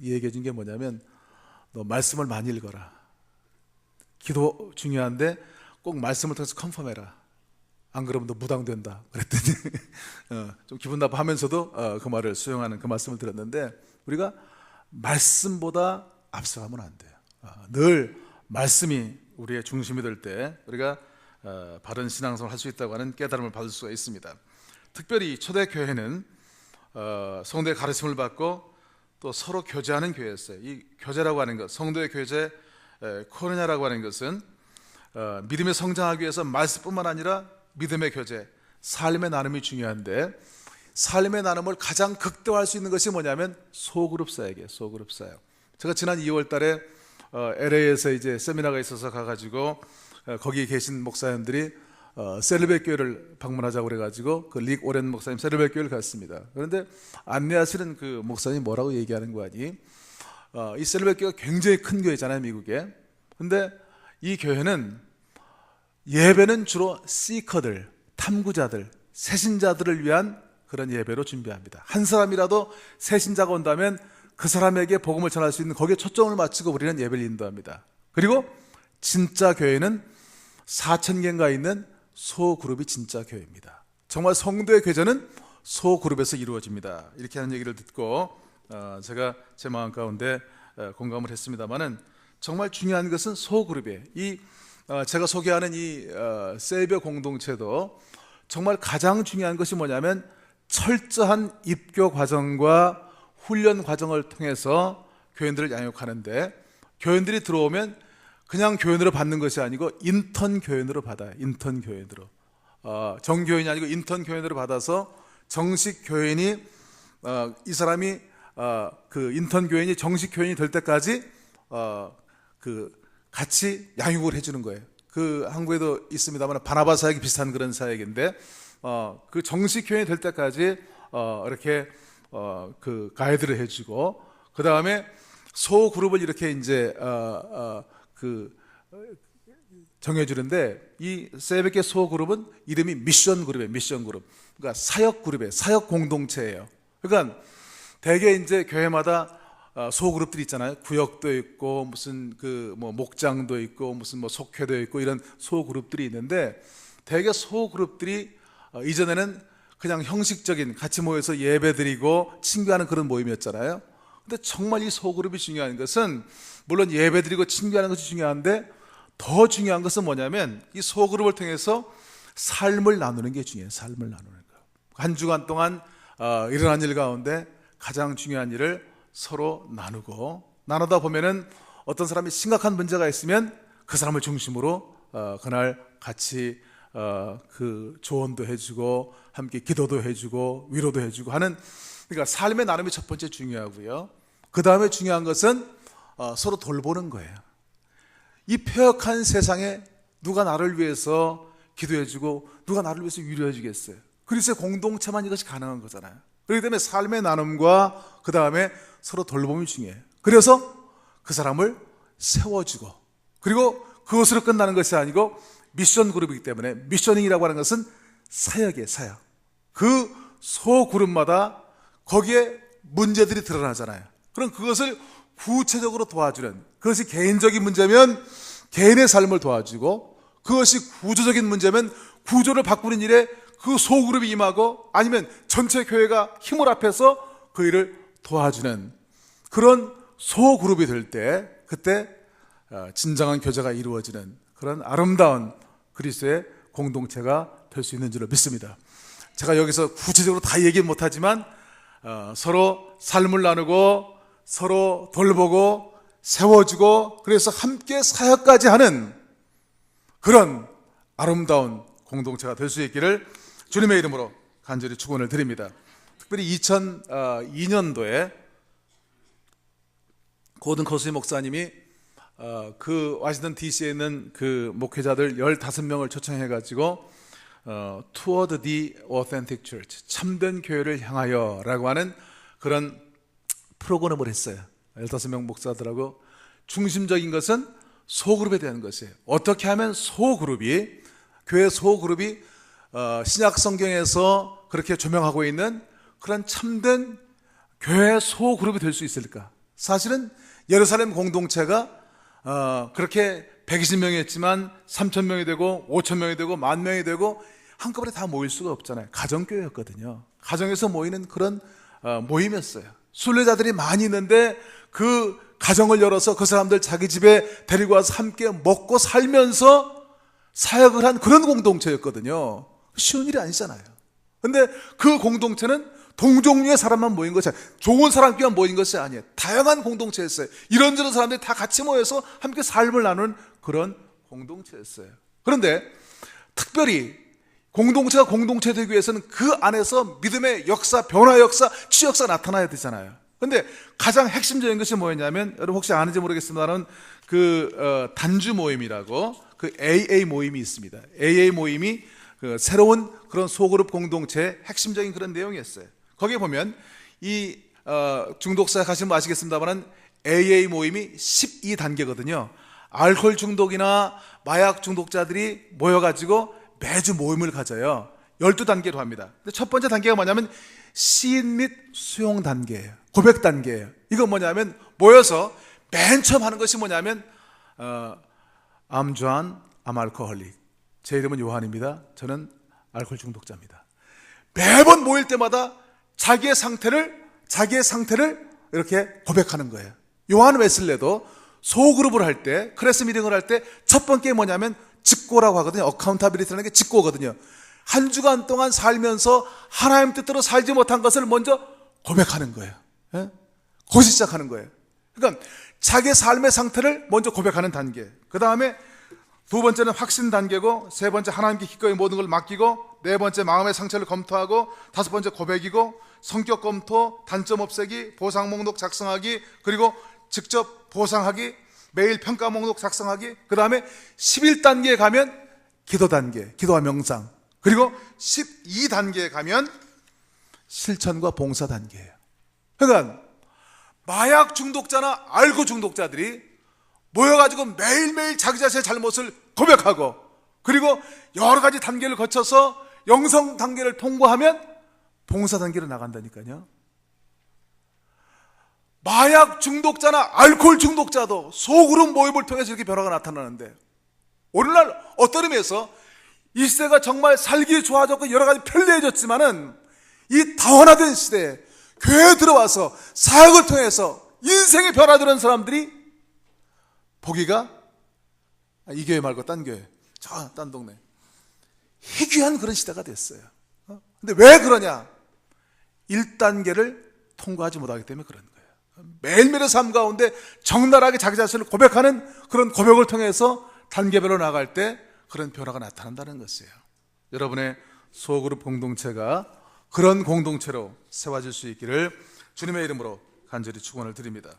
얘기해 준 게 뭐냐면, 너 말씀을 많이 읽어라. 기도 중요한데 꼭 말씀을 통해서 컨펌해라. 안 그러면 너 무당된다. 그랬더니 좀 기분 나빠하면서도 그 말을 수용하는 그 말씀을 들었는데, 우리가 말씀보다 앞서가면 안 돼요. 늘 말씀이 우리의 중심이 될 때 우리가 바른 신앙생활을 할 수 있다고 하는 깨달음을 받을 수가 있습니다. 특별히 초대교회는 성도의 가르침을 받고 또 서로 교제하는 교회였어요. 이 교제라고 하는 것, 성도의 교제 코르냐라고 하는 것은 믿음에 성장하기 위해서 말씀뿐만 아니라 믿음의 교제, 삶의 나눔이 중요한데, 삶의 나눔을 가장 극대화할 수 있는 것이 뭐냐면 소그룹 사역이에요. 소그룹 사역. 제가 지난 2월 달에 LA에서 이제 세미나가 있어서 가가지고 거기 계신 목사님들이 셀르벳 교회를 방문하자고 그래가지고 그 릭 오렌 목사님 셀르벳 교회를 갔습니다. 그런데 안내하시는 그 목사님이 뭐라고 얘기하는 거 아니? 이 셀르벳 교회가 굉장히 큰 교회잖아요, 미국에. 근데 이 교회는 예배는 주로 시커들, 탐구자들, 새신자들을 위한 그런 예배로 준비합니다. 한 사람이라도 새신자가 온다면 그 사람에게 복음을 전할 수 있는 거기에 초점을 맞추고 우리는 예배를 인도합니다. 그리고 진짜 교회는 4,000개인가 있는 소그룹이 진짜 교회입니다. 정말 성도의 교제는 소그룹에서 이루어집니다. 이렇게 하는 얘기를 듣고 제가 제 마음 가운데 공감을 했습니다만은, 정말 중요한 것은 소그룹이에요. 제가 소개하는 이 세이버 공동체도 정말 가장 중요한 것이 뭐냐면 철저한 입교 과정과 훈련 과정을 통해서 교인들을 양육하는데, 교인들이 들어오면 그냥 교인으로 받는 것이 아니고 인턴 교인으로 받아요. 인턴 교인으로. 정교인이 아니고 인턴 교인으로 받아서 정식 교인이 이 사람이 그 인턴 교인이 정식 교인이 될 때까지 같이 양육을 해주는 거예요. 그 한국에도 있습니다만 바나바 사역이 비슷한 그런 사역인데, 그 정식 교인이 될 때까지 이렇게 그 가이드를 해주고, 그 다음에 소 그룹을 이렇게 이제 정해주는데, 이 세베케 소 그룹은 이름이 미션 그룹이에요. 미션 그룹. 그러니까 사역 그룹이에요. 사역 공동체예요. 그러니까 대개 이제 교회마다 소그룹들이 있잖아요. 구역도 있고 무슨 목장도 있고 무슨 속회도 있고 이런 소그룹들이 있는데, 대개 소그룹들이 이전에는 그냥 형식적인 같이 모여서 예배드리고 친교하는 그런 모임이었잖아요. 근데 정말 이 소그룹이 중요한 것은, 물론 예배드리고 친교하는 것이 중요한데 더 중요한 것은 뭐냐면 이 소그룹을 통해서 삶을 나누는 게 중요해요. 삶을 나누는 거. 한 주간 동안 일어난 일 가운데 가장 중요한 일을 서로 나누다 보면은 어떤 사람이 심각한 문제가 있으면 그 사람을 중심으로 그날 같이 그 조언도 해주고 함께 기도도 해주고 위로도 해주고 하는, 그러니까 삶의 나눔이 첫 번째 중요하고요. 그 다음에 중요한 것은 서로 돌보는 거예요. 이 폐역한 세상에 누가 나를 위해서 기도해주고 누가 나를 위해서 위로해주겠어요? 그리스도의 공동체만 이것이 가능한 거잖아요. 그렇기 때문에 삶의 나눔과 그 다음에 서로 돌봄이 중요해요. 그래서 그 사람을 세워주고, 그리고 그것으로 끝나는 것이 아니고 미션 그룹이기 때문에, 미셔닝이라고 하는 것은 사역이에요. 사역. 그 소그룹마다 거기에 문제들이 드러나잖아요. 그럼 그것을 구체적으로 도와주는, 그것이 개인적인 문제면 개인의 삶을 도와주고, 그것이 구조적인 문제면 구조를 바꾸는 일에 그 소그룹이 임하고, 아니면 전체 교회가 힘을 합해서 그 일을 도와주는 그런 소그룹이 될 때, 그때 진정한 교제가 이루어지는 그런 아름다운 그리스도의 공동체가 될 수 있는 줄로 믿습니다. 제가 여기서 구체적으로 다 얘기 못하지만 서로 삶을 나누고 서로 돌보고 세워주고, 그래서 함께 사역까지 하는 그런 아름다운 공동체가 될 수 있기를 주님의 이름으로 간절히 축원을 드립니다. 특별히 2002년도에 고든 커스리 목사님이 그 워싱턴 DC에 있는 그 목회자들 15명을 초청해가지고 Toward the Authentic Church, 참된 교회를 향하여 라고 하는 그런 프로그램을 했어요. 15명 목사들하고 중심적인 것은 소그룹에 대한 것이에요. 어떻게 하면 소그룹이, 교회 소그룹이 신약 성경에서 그렇게 조명하고 있는 그런 참된 교회 소그룹이 될 수 있을까? 사실은 예루살렘 공동체가 그렇게 120명이었지만 3,000명이 되고 5,000명이 되고 10,000명이 되고 한꺼번에 다 모일 수가 없잖아요. 가정교회였거든요. 가정에서 모이는 그런 모임이었어요. 순례자들이 많이 있는데 그 가정을 열어서 그 사람들 자기 집에 데리고 와서 함께 먹고 살면서 사역을 한 그런 공동체였거든요. 쉬운 일이 아니잖아요. 근데 그 공동체는 동종류의 사람만 모인 것이 아니에요. 좋은 사람끼리만 모인 것이 아니에요. 다양한 공동체였어요. 이런저런 사람들이 다 같이 모여서 함께 삶을 나누는 그런 공동체였어요. 그런데 특별히 공동체가 공동체 되기 위해서는 그 안에서 믿음의 역사, 변화 역사, 치유 역사가 나타나야 되잖아요. 그런데 가장 핵심적인 것이 뭐였냐면, 여러분 혹시 아는지 모르겠습니다만 단주 모임이라고 그 AA 모임이 있습니다. AA 모임이 그 새로운 그런 소그룹 공동체의 핵심적인 그런 내용이었어요. 거기에 보면 이 중독사 가시면 아시겠습니다만 AA 모임이 12단계거든요. 알코올 중독이나 마약 중독자들이 모여가지고 매주 모임을 가져요. 12단계로 합니다. 근데 첫 번째 단계가 뭐냐면 시인 및 수용 단계예요. 고백 단계예요. 이건 뭐냐면 모여서 맨 처음 하는 것이 뭐냐면 I'm John, I'm alcoholic. 제 이름은 요한입니다. 저는 알코올 중독자입니다. 매번 모일 때마다 자기의 상태를 이렇게 고백하는 거예요. 요한 웨슬레도 소그룹을 할 때, 크레스 미팅을 할 때 첫 번째 뭐냐면 직고라고 하거든요. 어카운타빌리티라는 게 직고거든요. 한 주간 동안 살면서 하나님 뜻대로 살지 못한 것을 먼저 고백하는 거예요. 예? 거기서 시작하는 거예요. 그러니까 자기 삶의 상태를 먼저 고백하는 단계. 그 다음에 두 번째는 확신 단계고, 세 번째 하나님께 기꺼이 모든 걸 맡기고, 네 번째 마음의 상처를 검토하고, 다섯 번째 고백이고, 성격 검토, 단점 없애기, 보상 목록 작성하기, 그리고 직접 보상하기, 매일 평가 목록 작성하기, 그 다음에 11단계에 가면 기도 단계, 기도와 명상, 그리고 12단계에 가면 실천과 봉사 단계예요. 그러니까 마약 중독자나 알코 중독자들이 모여가지고 매일매일 자기 자신의 잘못을 고백하고, 그리고 여러 가지 단계를 거쳐서 영성 단계를 통과하면 봉사 단계로 나간다니까요. 마약 중독자나 알코올 중독자도 소그룹 모임을 통해서 이렇게 변화가 나타나는데, 오늘날 어떤 의미에서 이 시대가 정말 살기 좋아졌고 여러 가지 편리해졌지만은 이 다원화된 시대에 교회에 들어와서 사역을 통해서 인생이 변화되는 사람들이 보기가 이 교회 말고 딴 교회, 저 딴 동네, 희귀한 그런 시대가 됐어요. 근데 왜 그러냐? 1단계를 통과하지 못하기 때문에 그런 거예요. 매일매일의 삶 가운데 적나라하게 자기 자신을 고백하는 그런 고백을 통해서 단계별로 나갈 때 그런 변화가 나타난다는 것이에요. 여러분의 소그룹 공동체가 그런 공동체로 세워질 수 있기를 주님의 이름으로 간절히 축원을 드립니다.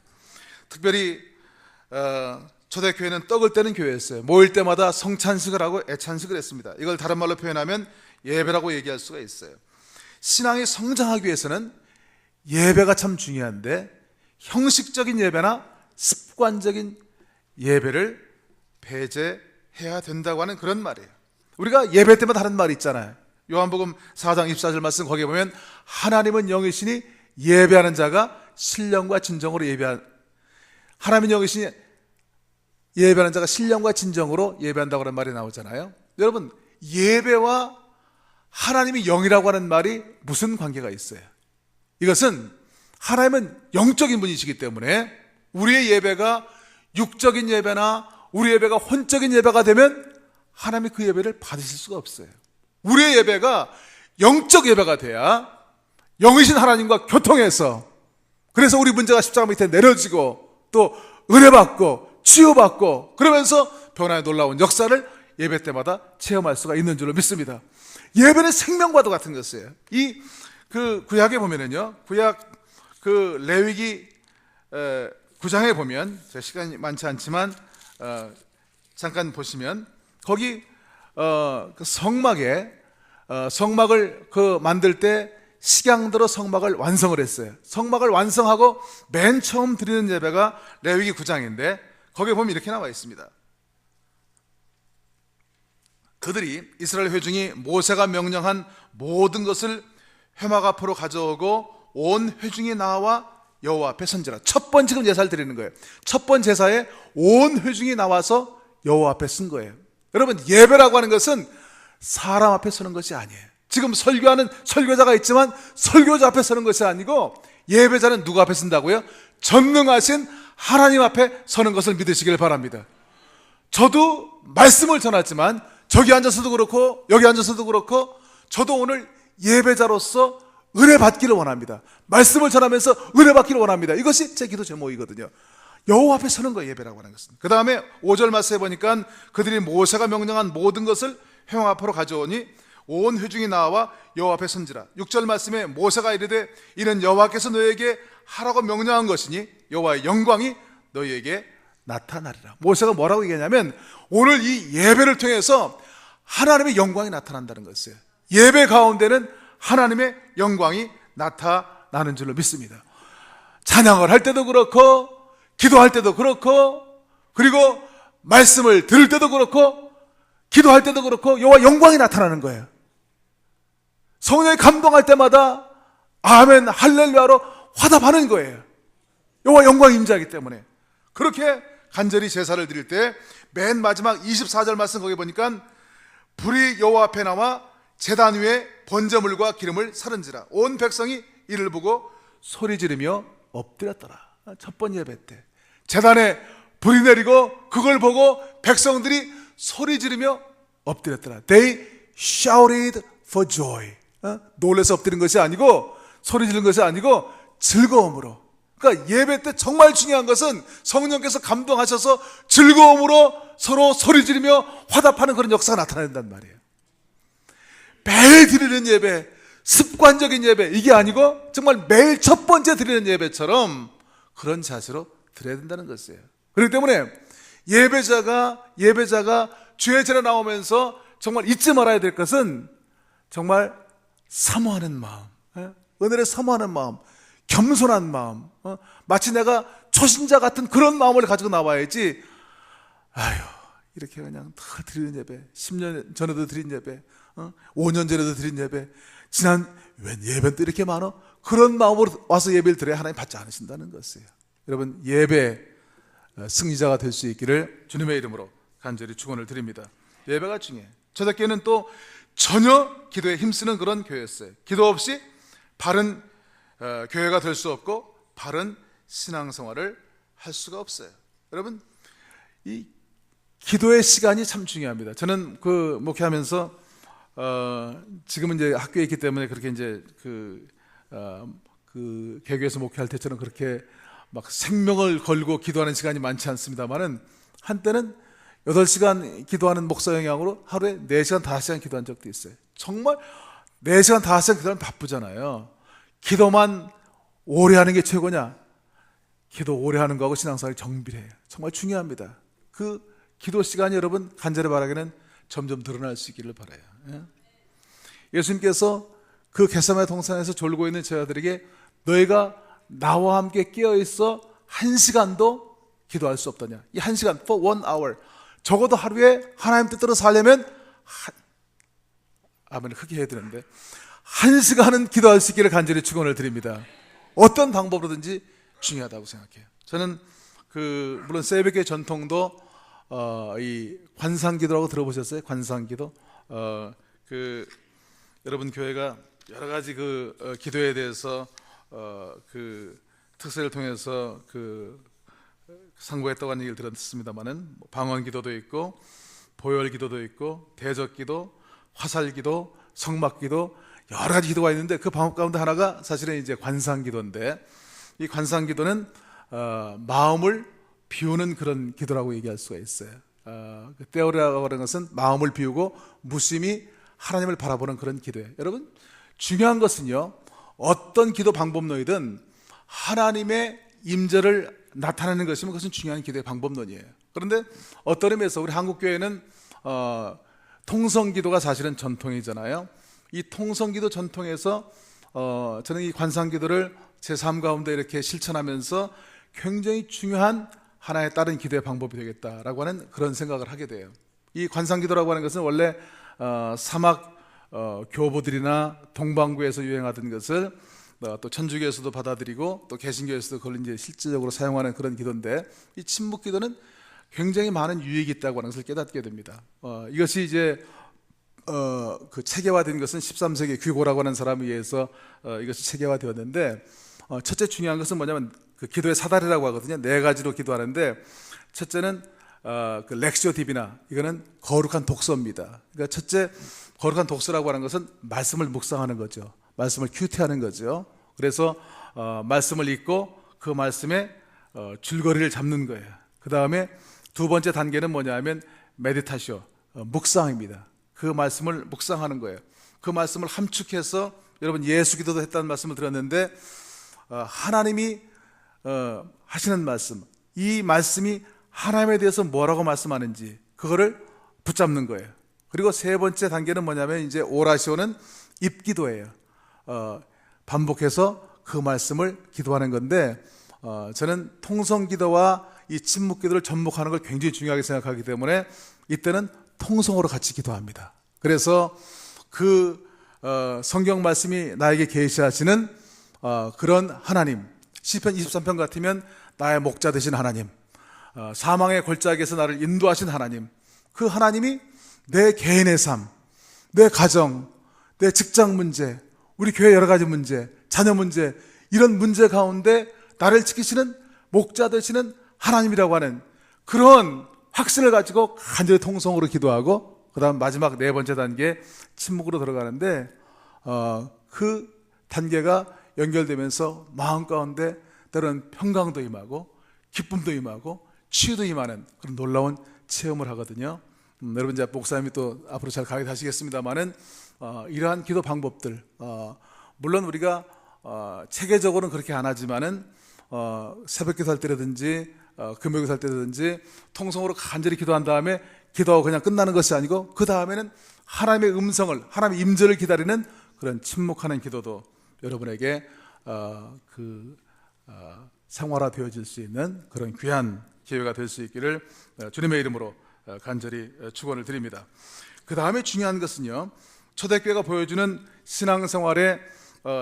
특별히 초대교회는 떡을 떼는 교회였어요. 모일 때마다 성찬식을 하고 애찬식을 했습니다. 이걸 다른 말로 표현하면 예배라고 얘기할 수가 있어요. 신앙이 성장하기 위해서는 예배가 참 중요한데, 형식적인 예배나 습관적인 예배를 배제해야 된다고 하는 그런 말이에요. 우리가 예배 때마다 하는 말이 있잖아요. 요한복음 4장 24절 말씀 거기에 보면 하나님은 영이시니 예배하는 자가 신령과 진정으로 하나님은 영이시니 예배하는 자가 신령과 진정으로 예배한다고 하는 말이 나오잖아요. 여러분, 예배와 하나님이 영이라고 하는 말이 무슨 관계가 있어요? 이것은 하나님은 영적인 분이시기 때문에 우리의 예배가 육적인 예배나 우리 예배가 혼적인 예배가 되면 하나님이 그 예배를 받으실 수가 없어요. 우리의 예배가 영적 예배가 돼야 영이신 하나님과 교통해서, 그래서 우리 문제가 십자가 밑에 내려지고 또 은혜받고 치유받고 그러면서 변화의 놀라운 역사를 예배 때마다 체험할 수가 있는 줄로 믿습니다. 예배는 생명과도 같은 것이에요. 구약에 보면은요, 구약 레위기 9장에 보면, 제 시간이 많지 않지만 잠깐 보시면 거기 그 성막을 만들 때 식양대로 성막을 완성을 했어요. 성막을 완성하고 맨 처음 드리는 예배가 레위기 9장인데 거기에 보면 이렇게 나와 있습니다. 그들이 이스라엘 회중이 모세가 명령한 모든 것을 회막 앞으로 가져오고 온 회중이 나와 여호와 앞에 선지라. 첫 번 지금 제사를 드리는 거예요. 첫 번 제사에 온 회중이 나와서 여호와 앞에 쓴 거예요. 여러분, 예배라고 하는 것은 사람 앞에 서는 것이 아니에요. 지금 설교하는 설교자가 있지만 설교자 앞에 서는 것이 아니고, 예배자는 누구 앞에 쓴다고요? 전능하신 하나님 앞에 서는 것을 믿으시길 바랍니다. 저도 말씀을 전하지만 저기 앉아서도 그렇고 여기 앉아서도 그렇고, 저도 오늘 예배자로서 은혜 받기를 원합니다. 말씀을 전하면서 은혜 받기를 원합니다. 이것이 제 기도 제목이거든요. 여호와 앞에 서는 거예요, 예배라고 하는 것은. 그 다음에 5절 말씀에 보니까 그들이 모세가 명령한 모든 것을 회막 앞으로 가져오니 온 회중이 나와 여호와 앞에 선지라. 6절 말씀에 모세가 이르되 이는 여호와께서 너에게 하라고 명령한 것이니 여호와의 영광이 너희에게 나타나리라. 모세가 뭐라고 얘기하냐면, 오늘 이 예배를 통해서 하나님의 영광이 나타난다는 것이에요. 예배 가운데는 하나님의 영광이 나타나는 줄로 믿습니다. 찬양을 할 때도 그렇고, 기도할 때도 그렇고, 그리고 말씀을 들을 때도 그렇고, 기도할 때도 그렇고, 여호와 영광이 나타나는 거예요. 성령이 감동할 때마다 아멘 할렐루야로 화답하는 거예요. 여호와 영광이 임재하기 때문에. 그렇게 간절히 제사를 드릴 때 맨 마지막 24절 말씀 거기 보니까 불이 여호와 앞에 나와 제단 위에 번제물과 기름을 사른지라. 온 백성이 이를 보고 소리 지르며 엎드렸더라. 첫 번 예배 때 제단에 불이 내리고 그걸 보고 백성들이 소리 지르며 엎드렸더라. They shouted for joy. 놀라서 엎드린 것이 아니고, 소리 지른 것이 아니고 즐거움으로. 그러니까 예배 때 정말 중요한 것은 성령께서 감동하셔서 즐거움으로 서로 소리 지르며 화답하는 그런 역사가 나타난단 말이에요. 매일 드리는 예배, 습관적인 예배, 이게 아니고 정말 매일 첫 번째 드리는 예배처럼 그런 자세로 드려야 된다는 것이에요. 그렇기 때문에 예배자가 주의 전에 나오면서 정말 잊지 말아야 될 것은 정말 사모하는 마음, 은혜를 사모하는 마음, 겸손한 마음, 마치 내가 초신자 같은 그런 마음을 가지고 나와야지, 아유 이렇게 그냥 다 드리는 예배, 10년 전에도 드린 예배, 5년 전에도 드린 예배, 지난 웬 예배는 또 이렇게 많아? 그런 마음으로 와서 예배를 드려야 하나님 받지 않으신다는 것이에요. 여러분, 예배 승리자가 될 수 있기를 주님의 이름으로 간절히 축원을 드립니다. 예배가 중요해. 저작교회는 또 전혀 기도에 힘쓰는 그런 교회였어요. 기도 없이 바른 교회가 될 수 없고 바른 신앙생활을 할 수가 없어요. 여러분, 이 기도의 시간이 참 중요합니다. 저는 그 목회하면서 지금은 이제 학교에 있기 때문에 그렇게 이제 그 개교에서 목회할 때처럼 그렇게 막 생명을 걸고 기도하는 시간이 많지 않습니다만은, 한때는 8시간 기도하는 목사 영향으로 하루에 4시간, 5시간 기도한 적도 있어요. 정말 4시간, 5시간 기도하면 바쁘잖아요. 기도만 오래 하는 게 최고냐? 기도 오래 하는 거하고 신앙생활이 정비례해요. 정말 중요합니다. 그 기도 시간이 여러분 간절히 바라기는 점점 늘어날 수 있기를 바라요. 예수님께서 그 겟세마네 동산에서 졸고 있는 제자들에게 너희가 나와 함께 깨어있어 1시간도 기도할 수 없더냐? 이 1시간, for 1 hour, 적어도 하루에 하나님 뜻대로 살려면 아멘을 크게 해야 되는데 1시간은 기도할 수 있기를 간절히 축원을 드립니다. 어떤 방법으로든지 중요하다고 생각해요. 저는 물론 새벽의 전통도 이 관상기도라고 들어보셨어요? 관상기도. 여러분 교회가 여러 가지 기도에 대해서 특세를 통해서 상고했다고 하는 얘기를 들었습니다만은, 방언기도도 있고 보혈기도도 있고 대적기도, 화살기도, 성막기도, 여러 가지 기도가 있는데 그 방법 가운데 하나가 사실은 이제 관상기도인데, 이 관상기도는 마음을 비우는 그런 기도라고 얘기할 수가 있어요. 떼어라고 하는 것은 마음을 비우고 무심히 하나님을 바라보는 그런 기도예요. 여러분, 중요한 것은요, 어떤 기도 방법론이든 하나님의 임재를 나타내는 것이면 그것은 중요한 기도의 방법론이에요. 그런데 어떤 의미에서 우리 한국교회는 통성기도가 사실은 전통이잖아요. 이 통성기도 전통에서 저는 이 관상기도를 제 삶 가운데 이렇게 실천하면서 굉장히 중요한 하나의 다른 기도의 방법이 되겠다라고 하는 그런 생각을 하게 돼요. 이 관상기도라고 하는 것은 원래 사막 교보들이나 동방구에서 유행하던 것을 또 천주교에서도 받아들이고 또 개신교에서도 그걸 이제 실질적으로 사용하는 그런 기도인데, 이 침묵기도는 굉장히 많은 유익이 있다고 하는 것을 깨닫게 됩니다. 이것이 이제 그 체계화된 것은 13세기 귀고라고 하는 사람에 의해서 이것이 체계화되었는데, 첫째 중요한 것은 뭐냐면 그 기도의 사다리라고 하거든요. 4가지로 기도하는데, 첫째는 그 렉시오 디비나, 이거는 거룩한 독서입니다. 그러니까 첫째 거룩한 독서라고 하는 것은 말씀을 묵상하는 거죠. 말씀을 큐티하는 거죠. 그래서 말씀을 읽고 그 말씀에 줄거리를 잡는 거예요. 그 다음에 두 번째 단계는 뭐냐면 메디타시오, 묵상입니다. 그 말씀을 묵상하는 거예요. 그 말씀을 함축해서, 여러분 예수 기도도 했다는 말씀을 들었는데, 하나님이 하시는 말씀, 이 말씀이 하나님에 대해서 뭐라고 말씀하는지 그거를 붙잡는 거예요. 그리고 세 번째 단계는 뭐냐면 이제 오라시오는 입기도예요. 반복해서 그 말씀을 기도하는 건데, 저는 통성기도와 이 침묵기도를 접목하는 걸 굉장히 중요하게 생각하기 때문에 이때는 통성으로 같이 기도합니다. 그래서 그 성경 말씀이 나에게 계시하시는 그런 하나님, 시편 23편 같으면 나의 목자 되신 하나님, 사망의 골짜기에서 나를 인도하신 하나님, 그 하나님이 내 개인의 삶, 내 가정, 내 직장 문제, 우리 교회 여러 가지 문제, 자녀 문제, 이런 문제 가운데 나를 지키시는 목자 되시는 하나님이라고 하는 그런 확신을 가지고 간절히 통성으로 기도하고, 그 다음 마지막 네 번째 단계 침묵으로 들어가는데, 그 단계가 연결되면서 마음 가운데 때로는 평강도 임하고 기쁨도 임하고 치유도 임하는 그런 놀라운 체험을 하거든요. 여러분 이제 목사님이 또 앞으로 잘 가르치시겠습니다만은 이러한 기도 방법들, 물론 우리가 체계적으로는 그렇게 안 하지만은 새벽기도 할 때라든지 금요기도 할 때라든지 통성으로 간절히 기도한 다음에 기도하고 그냥 끝나는 것이 아니고, 그 다음에는 하나님의 음성을, 하나님의 임재를 기다리는 그런 침묵하는 기도도 여러분에게 생활화 되어질 수 있는 그런 귀한 기회가 될 수 있기를 주님의 이름으로 간절히 축원을 드립니다. 그 다음에 중요한 것은요, 초대교회가 보여주는 신앙생활의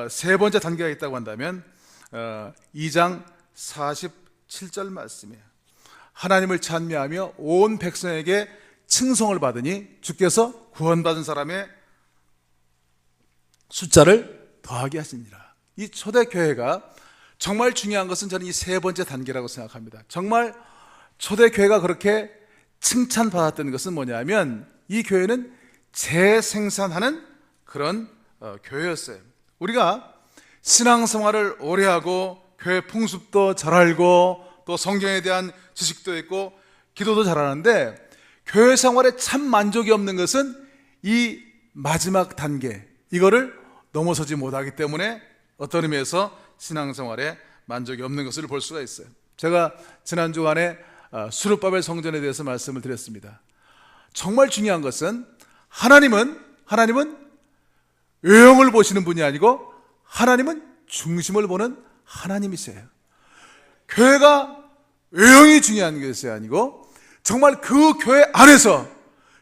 세 번째 단계가 있다고 한다면 2장 47절 말씀이에요. 하나님을 찬미하며 온 백성에게 칭송을 받으니 주께서 구원받은 사람의 숫자를 더하게 하시니라. 이 초대교회가 정말 중요한 것은 저는 이 세 번째 단계라고 생각합니다. 정말 초대교회가 그렇게 칭찬받았던 것은 뭐냐면, 이 교회는 재생산하는 그런 교회였어요. 우리가 신앙생활을 오래 하고 교회 풍습도 잘 알고 또 성경에 대한 지식도 있고 기도도 잘하는데, 교회 생활에 참 만족이 없는 것은 이 마지막 단계, 이거를 넘어서지 못하기 때문에 어떤 의미에서 신앙생활에 만족이 없는 것을 볼 수가 있어요. 제가 지난 주간에 수르바벨 성전에 대해서 말씀을 드렸습니다. 정말 중요한 것은 하나님은 외형을 보시는 분이 아니고 하나님은 중심을 보는 하나님이세요. 교회가 외형이 중요한 것이 아니고 정말 그 교회 안에서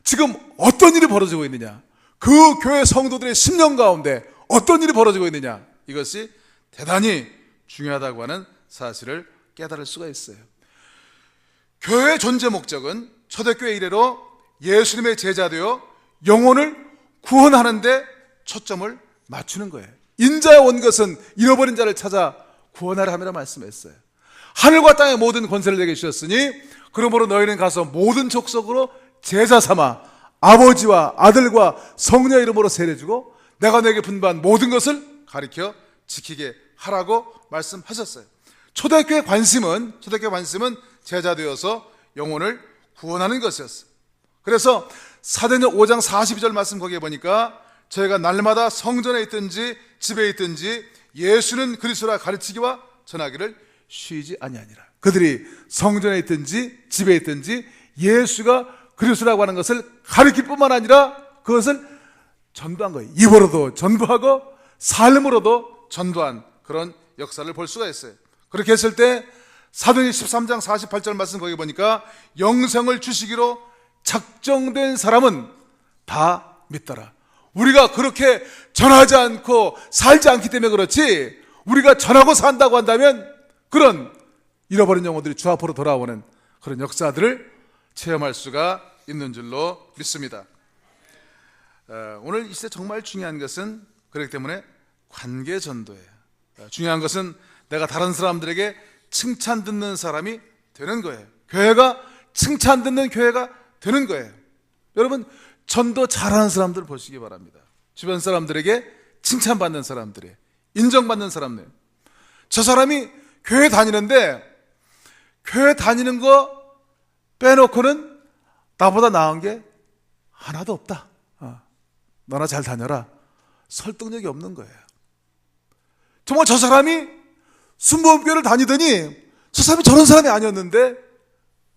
지금 어떤 일이 벌어지고 있느냐, 그 교회 성도들의 심령 가운데 어떤 일이 벌어지고 있느냐, 이것이 대단히 중요하다고 하는 사실을 깨달을 수가 있어요. 교회의 존재 목적은 초대교회 이래로 예수님의 제자 되어 영혼을 구원하는 데 초점을 맞추는 거예요. 인자에 온 것은 잃어버린 자를 찾아 구원하려 함이라 말씀했어요. 하늘과 땅의 모든 권세를 내게 주셨으니 그러므로 너희는 가서 모든 족속으로 제자 삼아 아버지와 아들과 성령 이름으로 세례주고 내가 너에게 분부한 모든 것을 가르쳐 지키게 하라고 말씀하셨어요. 초대교회 관심은 제자 되어서 영혼을 구원하는 것이었어요. 그래서 사도행전 5장 42절 말씀 거기에 보니까 저희가 날마다 성전에 있든지 집에 있든지 예수는 그리스도라 가르치기와 전하기를 쉬지 아니하니라. 그들이 성전에 있든지 집에 있든지 예수가 그리스도라고 하는 것을 가르칠 뿐만 아니라 그것을 전도한 거예요. 입으로도 전도하고 삶으로도 전도한 그런 역사를 볼 수가 있어요. 그렇게 했을 때 사도행전 13장 48절 말씀 거기 보니까 영생을 주시기로 작정된 사람은 다 믿더라. 우리가 그렇게 전하지 않고 살지 않기 때문에 그렇지, 우리가 전하고 산다고 한다면 그런 잃어버린 영혼들이 주 앞으로 돌아오는 그런 역사들을 체험할 수가 있는 줄로 믿습니다. 오늘 이 시대 정말 중요한 것은 그렇기 때문에 관계 전도예요. 중요한 것은 내가 다른 사람들에게 칭찬 듣는 사람이 되는 거예요. 교회가 칭찬 듣는 교회가 되는 거예요. 여러분, 전도 잘하는 사람들 보시기 바랍니다. 주변 사람들에게 칭찬받는 사람들이에요. 인정받는 사람들. 저 사람이 교회 다니는데 교회 다니는 거 빼놓고는 나보다 나은 게 하나도 없다. 너나 잘 다녀라. 설득력이 없는 거예요. 정말 저 사람이 순복음교회를 다니더니 저 사람이 저런 사람이 아니었는데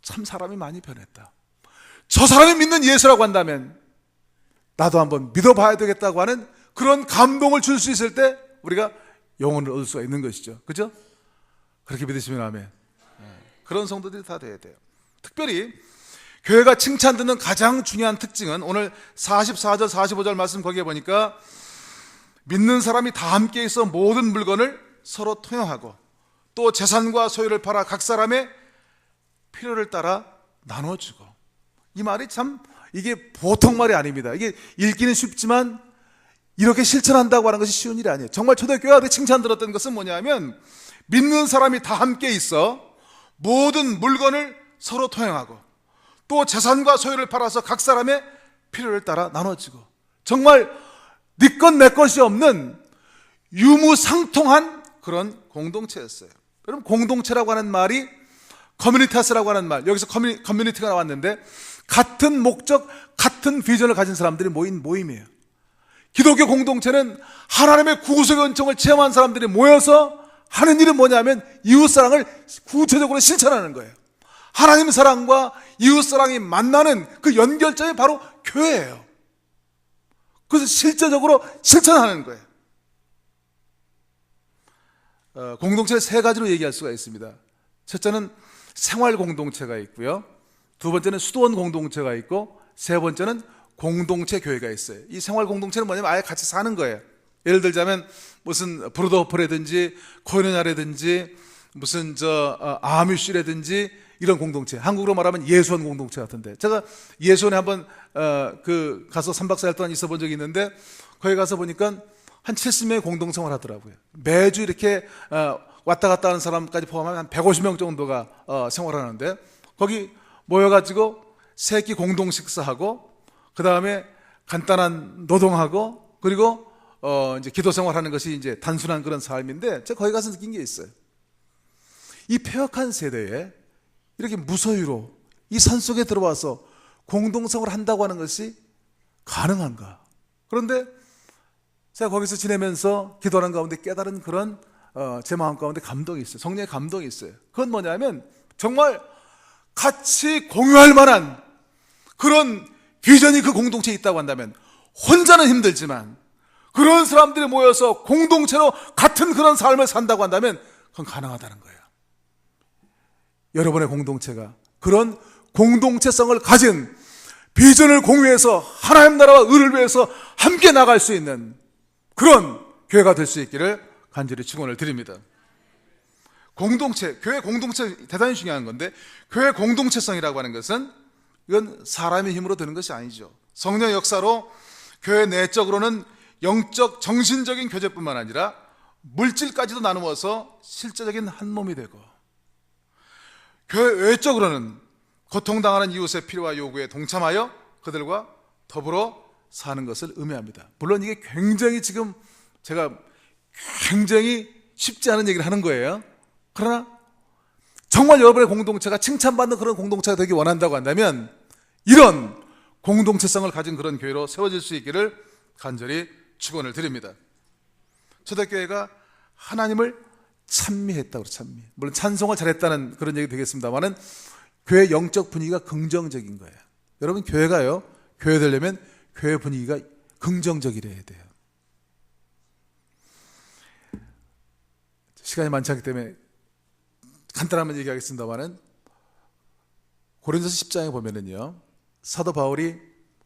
참 사람이 많이 변했다. 저 사람이 믿는 예수라고 한다면 나도 한번 믿어봐야 되겠다고 하는 그런 감동을 줄 수 있을 때 우리가 영혼을 얻을 수가 있는 것이죠. 그죠? 그렇게 믿으시면 아멘. 그런 성도들이 다 돼야 돼요. 특별히 교회가 칭찬 듣는 가장 중요한 특징은 오늘 44절 45절 말씀 거기에 보니까 믿는 사람이 다 함께 있어 모든 물건을 서로 통용하고 또 재산과 소유를 팔아 각 사람의 필요를 따라 나눠주고. 이 말이 참 이게 보통 말이 아닙니다. 이게 읽기는 쉽지만 이렇게 실천한다고 하는 것이 쉬운 일이 아니에요. 정말 초대교회가 칭찬 들었던 것은 뭐냐면 믿는 사람이 다 함께 있어 모든 물건을 서로 통용하고 또 재산과 소유를 팔아서 각 사람의 필요를 따라 나눠주고, 정말 네 것 내 것이 없는 유무상통한 그런 공동체였어요. 여러분, 공동체라고 하는 말이 커뮤니타스라고 하는 말, 여기서 커뮤니티가 나왔는데 같은 목적, 같은 비전을 가진 사람들이 모인 모임이에요. 기독교 공동체는 하나님의 구속의 은총을 체험한 사람들이 모여서 하는 일은 뭐냐면 이웃사랑을 구체적으로 실천하는 거예요. 하나님 사랑과 이웃사랑이 만나는 그 연결점이 바로 교회예요. 그래서 실제적으로 실천하는 거예요. 공동체를 세 가지로 얘기할 수가 있습니다. 첫째는 생활 공동체가 있고요, 두 번째는 수도원 공동체가 있고, 세 번째는 공동체 교회가 있어요. 이 생활 공동체는 뭐냐면 아예 같이 사는 거예요. 예를 들자면 무슨 브루더호프라든지 코인야라든지 무슨 아뮤시라든지 이런 공동체, 한국으로 말하면 예수원 공동체 같은데, 제가 예수원에 한번 가서 3박 4일 동안 있어 본 적이 있는데 거기 가서 보니까 한 70명의 공동생활 하더라고요. 매주 이렇게 왔다 갔다 하는 사람까지 포함하면 한 150명 정도가 생활하는데 거기 모여가지고 세끼 공동 식사하고 그 다음에 간단한 노동하고 그리고 이제 기도 생활하는 것이 이제 단순한 그런 삶인데, 제가 거기 가서 느낀 게 있어요. 이 폐역한 세대에 이렇게 무소유로 이 산속에 들어와서 공동생활을 한다고 하는 것이 가능한가? 그런데 제가 거기서 지내면서 기도하는 가운데 깨달은 그런 제 마음 가운데 감동이 있어요. 성령의 감동이 있어요. 그건 뭐냐면 정말 같이 공유할 만한 그런 비전이 그 공동체에 있다고 한다면, 혼자는 힘들지만 그런 사람들이 모여서 공동체로 같은 그런 삶을 산다고 한다면 그건 가능하다는 거예요. 여러분의 공동체가 그런 공동체성을 가진 비전을 공유해서 하나님 나라와 의를 위해서 함께 나갈 수 있는 그런 교회가 될 수 있기를 간절히 축원을 드립니다. 공동체, 교회 공동체 대단히 중요한 건데, 교회 공동체성이라고 하는 것은 이건 사람의 힘으로 되는 것이 아니죠. 성령의 역사로 교회 내적으로는 영적, 정신적인 교제뿐만 아니라 물질까지도 나누어서 실제적인 한 몸이 되고, 교회 외적으로는 고통당하는 이웃의 필요와 요구에 동참하여 그들과 더불어 사는 것을 의미합니다. 물론 이게 굉장히 지금 제가 굉장히 쉽지 않은 얘기를 하는 거예요. 그러나 정말 여러분의 공동체가 칭찬받는 그런 공동체가 되기 원한다고 한다면 이런 공동체성을 가진 그런 교회로 세워질 수 있기를 간절히 축원을 드립니다. 초대교회가 하나님을 찬미했다고, 찬미. 물론 찬송을 잘했다는 그런 얘기 되겠습니다만은 교회 영적 분위기가 긍정적인 거예요. 여러분, 교회가요, 교회 되려면 교회 분위기가 긍정적이래야 돼요. 시간이 많지 않기 때문에 간단하면 얘기하겠습니다만은 고린도서 10장에 보면은요, 사도 바울이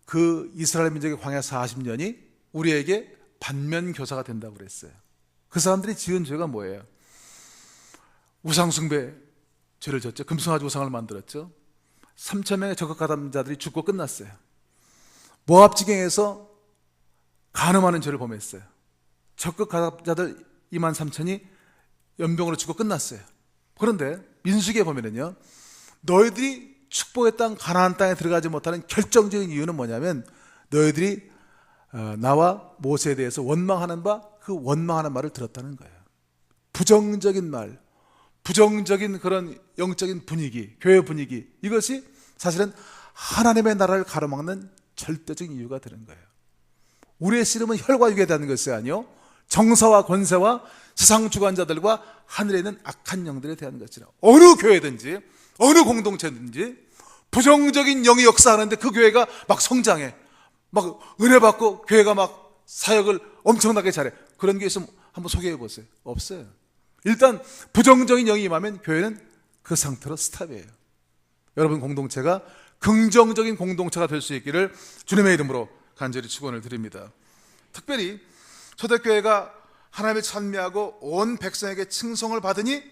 그 이스라엘 민족의 광야 40년이 우리에게 반면교사가 된다고 그랬어요. 그 사람들이 지은 죄가 뭐예요? 우상숭배 죄를 졌죠. 금송아지 우상을 만들었죠. 3,000명의 적극 가담자들이 죽고 끝났어요. 모압 지경에서 간음하는 죄를 범했어요. 적극 가담자들 23,000이 연병으로 죽고 끝났어요. 그런데 민수기에 보면은요, 너희들이 축복의 땅 가나안 땅에 들어가지 못하는 결정적인 이유는 뭐냐면 너희들이 나와 모세에 대해서 원망하는 그 원망하는 말을 들었다는 거예요. 부정적인 말, 부정적인 그런 영적인 분위기, 교회 분위기, 이것이 사실은 하나님의 나라를 가로막는 절대적인 이유가 되는 거예요. 우리의 씨름은 혈과 육에 대한 것이 아니요 정사와 권세와 세상 주관자들과 하늘에 있는 악한 영들에 대한 것이라. 어느 교회든지 어느 공동체든지 부정적인 영이 역사하는데 그 교회가 막 성장해, 막 은혜 받고 교회가 막 사역을 엄청나게 잘해, 그런 게 있으면 한번 소개해 보세요. 없어요. 일단 부정적인 영이 임하면 교회는 그 상태로 스탑이에요. 여러분 공동체가 긍정적인 공동체가 될 수 있기를 주님의 이름으로 간절히 축원을 드립니다. 특별히 초대교회가 하나님의 찬미하고 온 백성에게 칭송을 받으니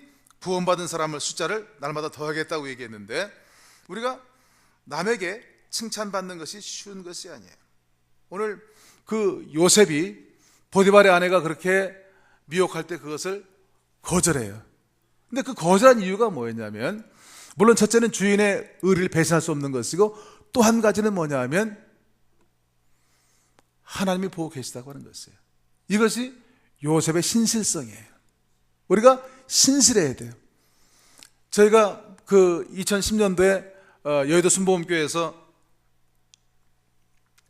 구원받은 사람을 숫자를 날마다 더하겠다고 얘기했는데, 우리가 남에게 칭찬받는 것이 쉬운 것이 아니에요. 오늘 그 요셉이 보디발의 아내가 그렇게 미혹할 때 그것을 거절해요. 근데 그 거절한 이유가 뭐였냐면, 물론 첫째는 주인의 의리를 배신할 수 없는 것이고, 또 한 가지는 뭐냐 하면 하나님이 보고 계시다고 하는 것이에요. 이것이 요셉의 신실성이에요. 우리가 신실해야 돼요. 저희가 그 2010년도에 여의도 순복음교회에서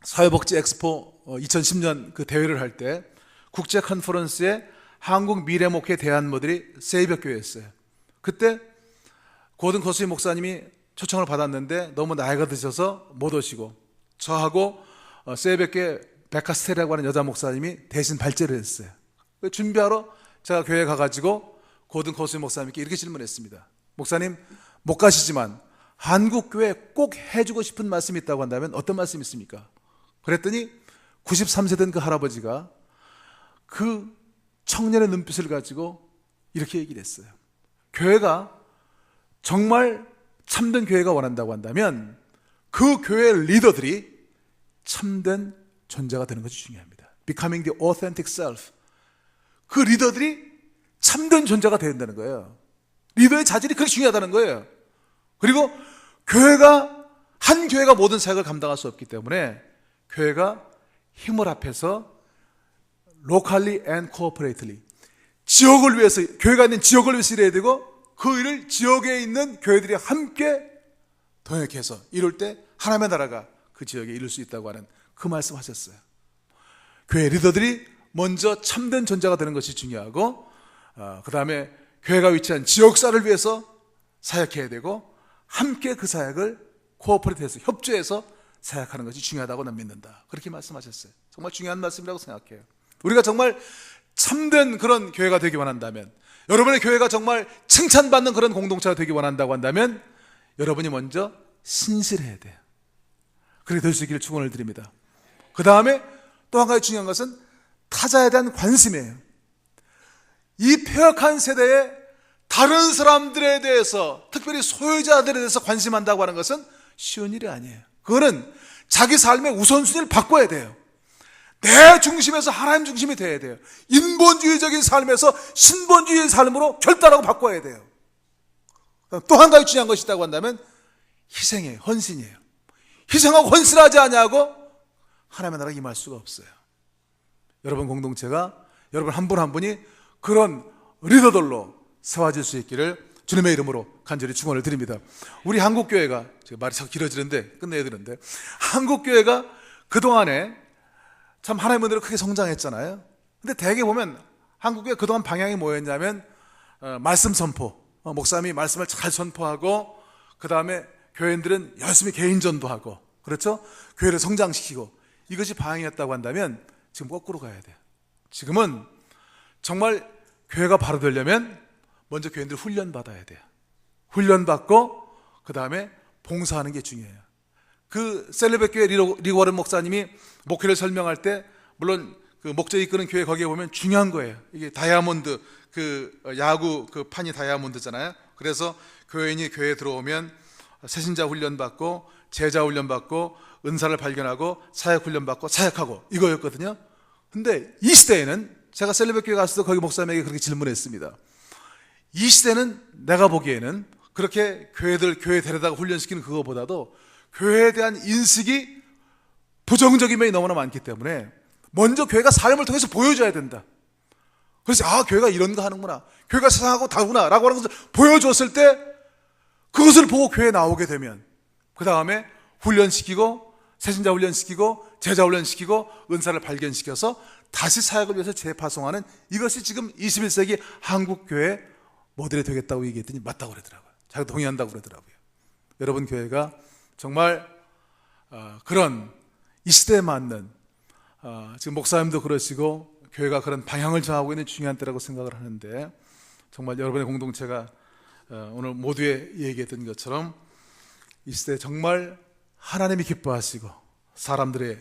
사회복지 엑스포 2010년 그 대회를 할 때 국제 컨퍼런스에 한국 미래목회 대한모델이 세이벽교회였어요. 그때 고든 거수희 목사님이 초청을 받았는데 너무 나이가 드셔서 못 오시고, 저하고 세이벽교회 베카스테라고 하는 여자 목사님이 대신 발제를 했어요. 준비하러 제가 교회에 가가지고 고든 거수희 목사님께 이렇게 질문했습니다. 목사님, 못 가시지만 한국 교회에 꼭 해주고 싶은 말씀이 있다고 한다면 어떤 말씀이 있습니까? 그랬더니 93세 된 그 할아버지가 그 청년의 눈빛을 가지고 이렇게 얘기를 했어요. 교회가 정말 참된 교회가 원한다고 한다면 그 교회의 리더들이 참된 존재가 되는 것이 중요합니다. Becoming the authentic self. 그 리더들이 참된 존재가 되어야 된다는 거예요. 리더의 자질이 그렇게 중요하다는 거예요. 그리고 한 교회가 모든 사역을 감당할 수 없기 때문에 교회가 힘을 합해서 locally and corporately, 지역을 위해서, 교회가 있는 지역을 위해서 일해야 되고, 그 일을 지역에 있는 교회들이 함께 동역해서 이룰 때 하나님의 나라가 그 지역에 이룰 수 있다고 하는 그 말씀 하셨어요. 교회 리더들이 먼저 참된 존재가 되는 것이 중요하고, 그 다음에 교회가 위치한 지역사를 위해서 사역해야 되고, 함께 그 사역을 코어퍼레이트해서 협조해서 사역하는 것이 중요하다고 난 믿는다. 그렇게 말씀하셨어요. 정말 중요한 말씀이라고 생각해요. 우리가 정말 참된 그런 교회가 되기 원한다면, 여러분의 교회가 정말 칭찬받는 그런 공동체가 되기 원한다고 한다면 여러분이 먼저 신실해야 돼요. 그렇게 될 수 있기를 축원을 드립니다. 그 다음에 또 한 가지 중요한 것은 타자에 대한 관심이에요. 이 폐역한 세대에 다른 사람들에 대해서, 특별히 소유자들에 대해서 관심한다고 하는 것은 쉬운 일이 아니에요. 그거는 자기 삶의 우선순위를 바꿔야 돼요. 내 중심에서 하나님 중심이 돼야 돼요. 인본주의적인 삶에서 신본주의의 삶으로 결단하고 바꿔야 돼요. 또 한 가지 중요한 것이 있다고 한다면 희생이에요. 헌신이에요. 희생하고 헌신하지 않냐고 하나님의 나라가 임할 수가 없어요. 여러분 공동체가, 여러분 한 분 한 분이 그런 리더들로 세워질 수 있기를 주님의 이름으로 간절히 축원을 드립니다. 우리 한국교회가, 제가 말이 자꾸 길어지는데 끝내야 되는데, 한국교회가 그동안에 참 하나님의 은혜로 크게 성장했잖아요. 근데 대개 보면 한국교회 그동안 방향이 뭐였냐면 말씀 선포, 목사님이 말씀을 잘 선포하고, 그 다음에 교회인들은 열심히 개인전도 하고, 그렇죠? 교회를 성장시키고, 이것이 방향이었다고 한다면 지금 거꾸로 가야 돼요. 지금은 정말 교회가 바로 되려면 먼저 교인들 훈련 받아야 돼요. 훈련받고 그 다음에 봉사하는 게 중요해요. 그 셀레베교회 리그 워런 목사님이 목회를 설명할 때 물론 그 목재 이끄는 교회 거기에 보면 중요한 거예요. 이게 다이아몬드 그 야구 그 판이 다이아몬드잖아요. 그래서 교인이 교회에 들어오면 새신자 훈련받고 제자 훈련받고 은사를 발견하고 사역 훈련받고 사역하고 이거였거든요. 근데 이 시대에는 제가 셀레베교회 갔을 때 거기 목사님에게 그렇게 질문했습니다. 이 시대는 내가 보기에는 그렇게 교회 데려다가 훈련시키는 그거보다도 교회에 대한 인식이 부정적인 면이 너무나 많기 때문에 먼저 교회가 삶을 통해서 보여줘야 된다. 그래서 교회가 이런 거 하는구나, 교회가 세상하고 다르구나 라고 하는 것을 보여줬을 때 그것을 보고 교회에 나오게 되면 그 다음에 훈련시키고 새신자 훈련시키고 제자 훈련시키고 은사를 발견시켜서 다시 사역을 위해서 재파송하는 이것이 지금 21세기 한국교회 모델이 되겠다고 얘기했더니 맞다고 그러더라고요. 자기가 동의한다고 그러더라고요. 여러분 교회가 정말 그런 이 시대에 맞는 지금 목사님도 그러시고 교회가 그런 방향을 정하고 있는 중요한 때라고 생각을 하는데 정말 여러분의 공동체가 오늘 모두에 얘기했던 것처럼 이 시대에 정말 하나님이 기뻐하시고 사람들의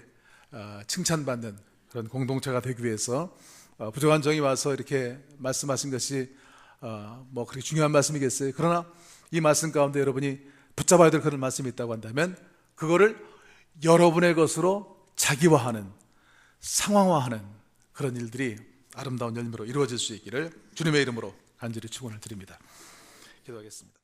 칭찬받는 그런 공동체가 되기 위해서 부족한 정이 와서 이렇게 말씀하신 것이 뭐 그렇게 중요한 말씀이겠어요. 그러나 이 말씀 가운데 여러분이 붙잡아야 될 그런 말씀이 있다고 한다면 그거를 여러분의 것으로 자기화하는 상황화하는 그런 일들이 아름다운 열매로 이루어질 수 있기를 주님의 이름으로 간절히 축원을 드립니다. 기도하겠습니다.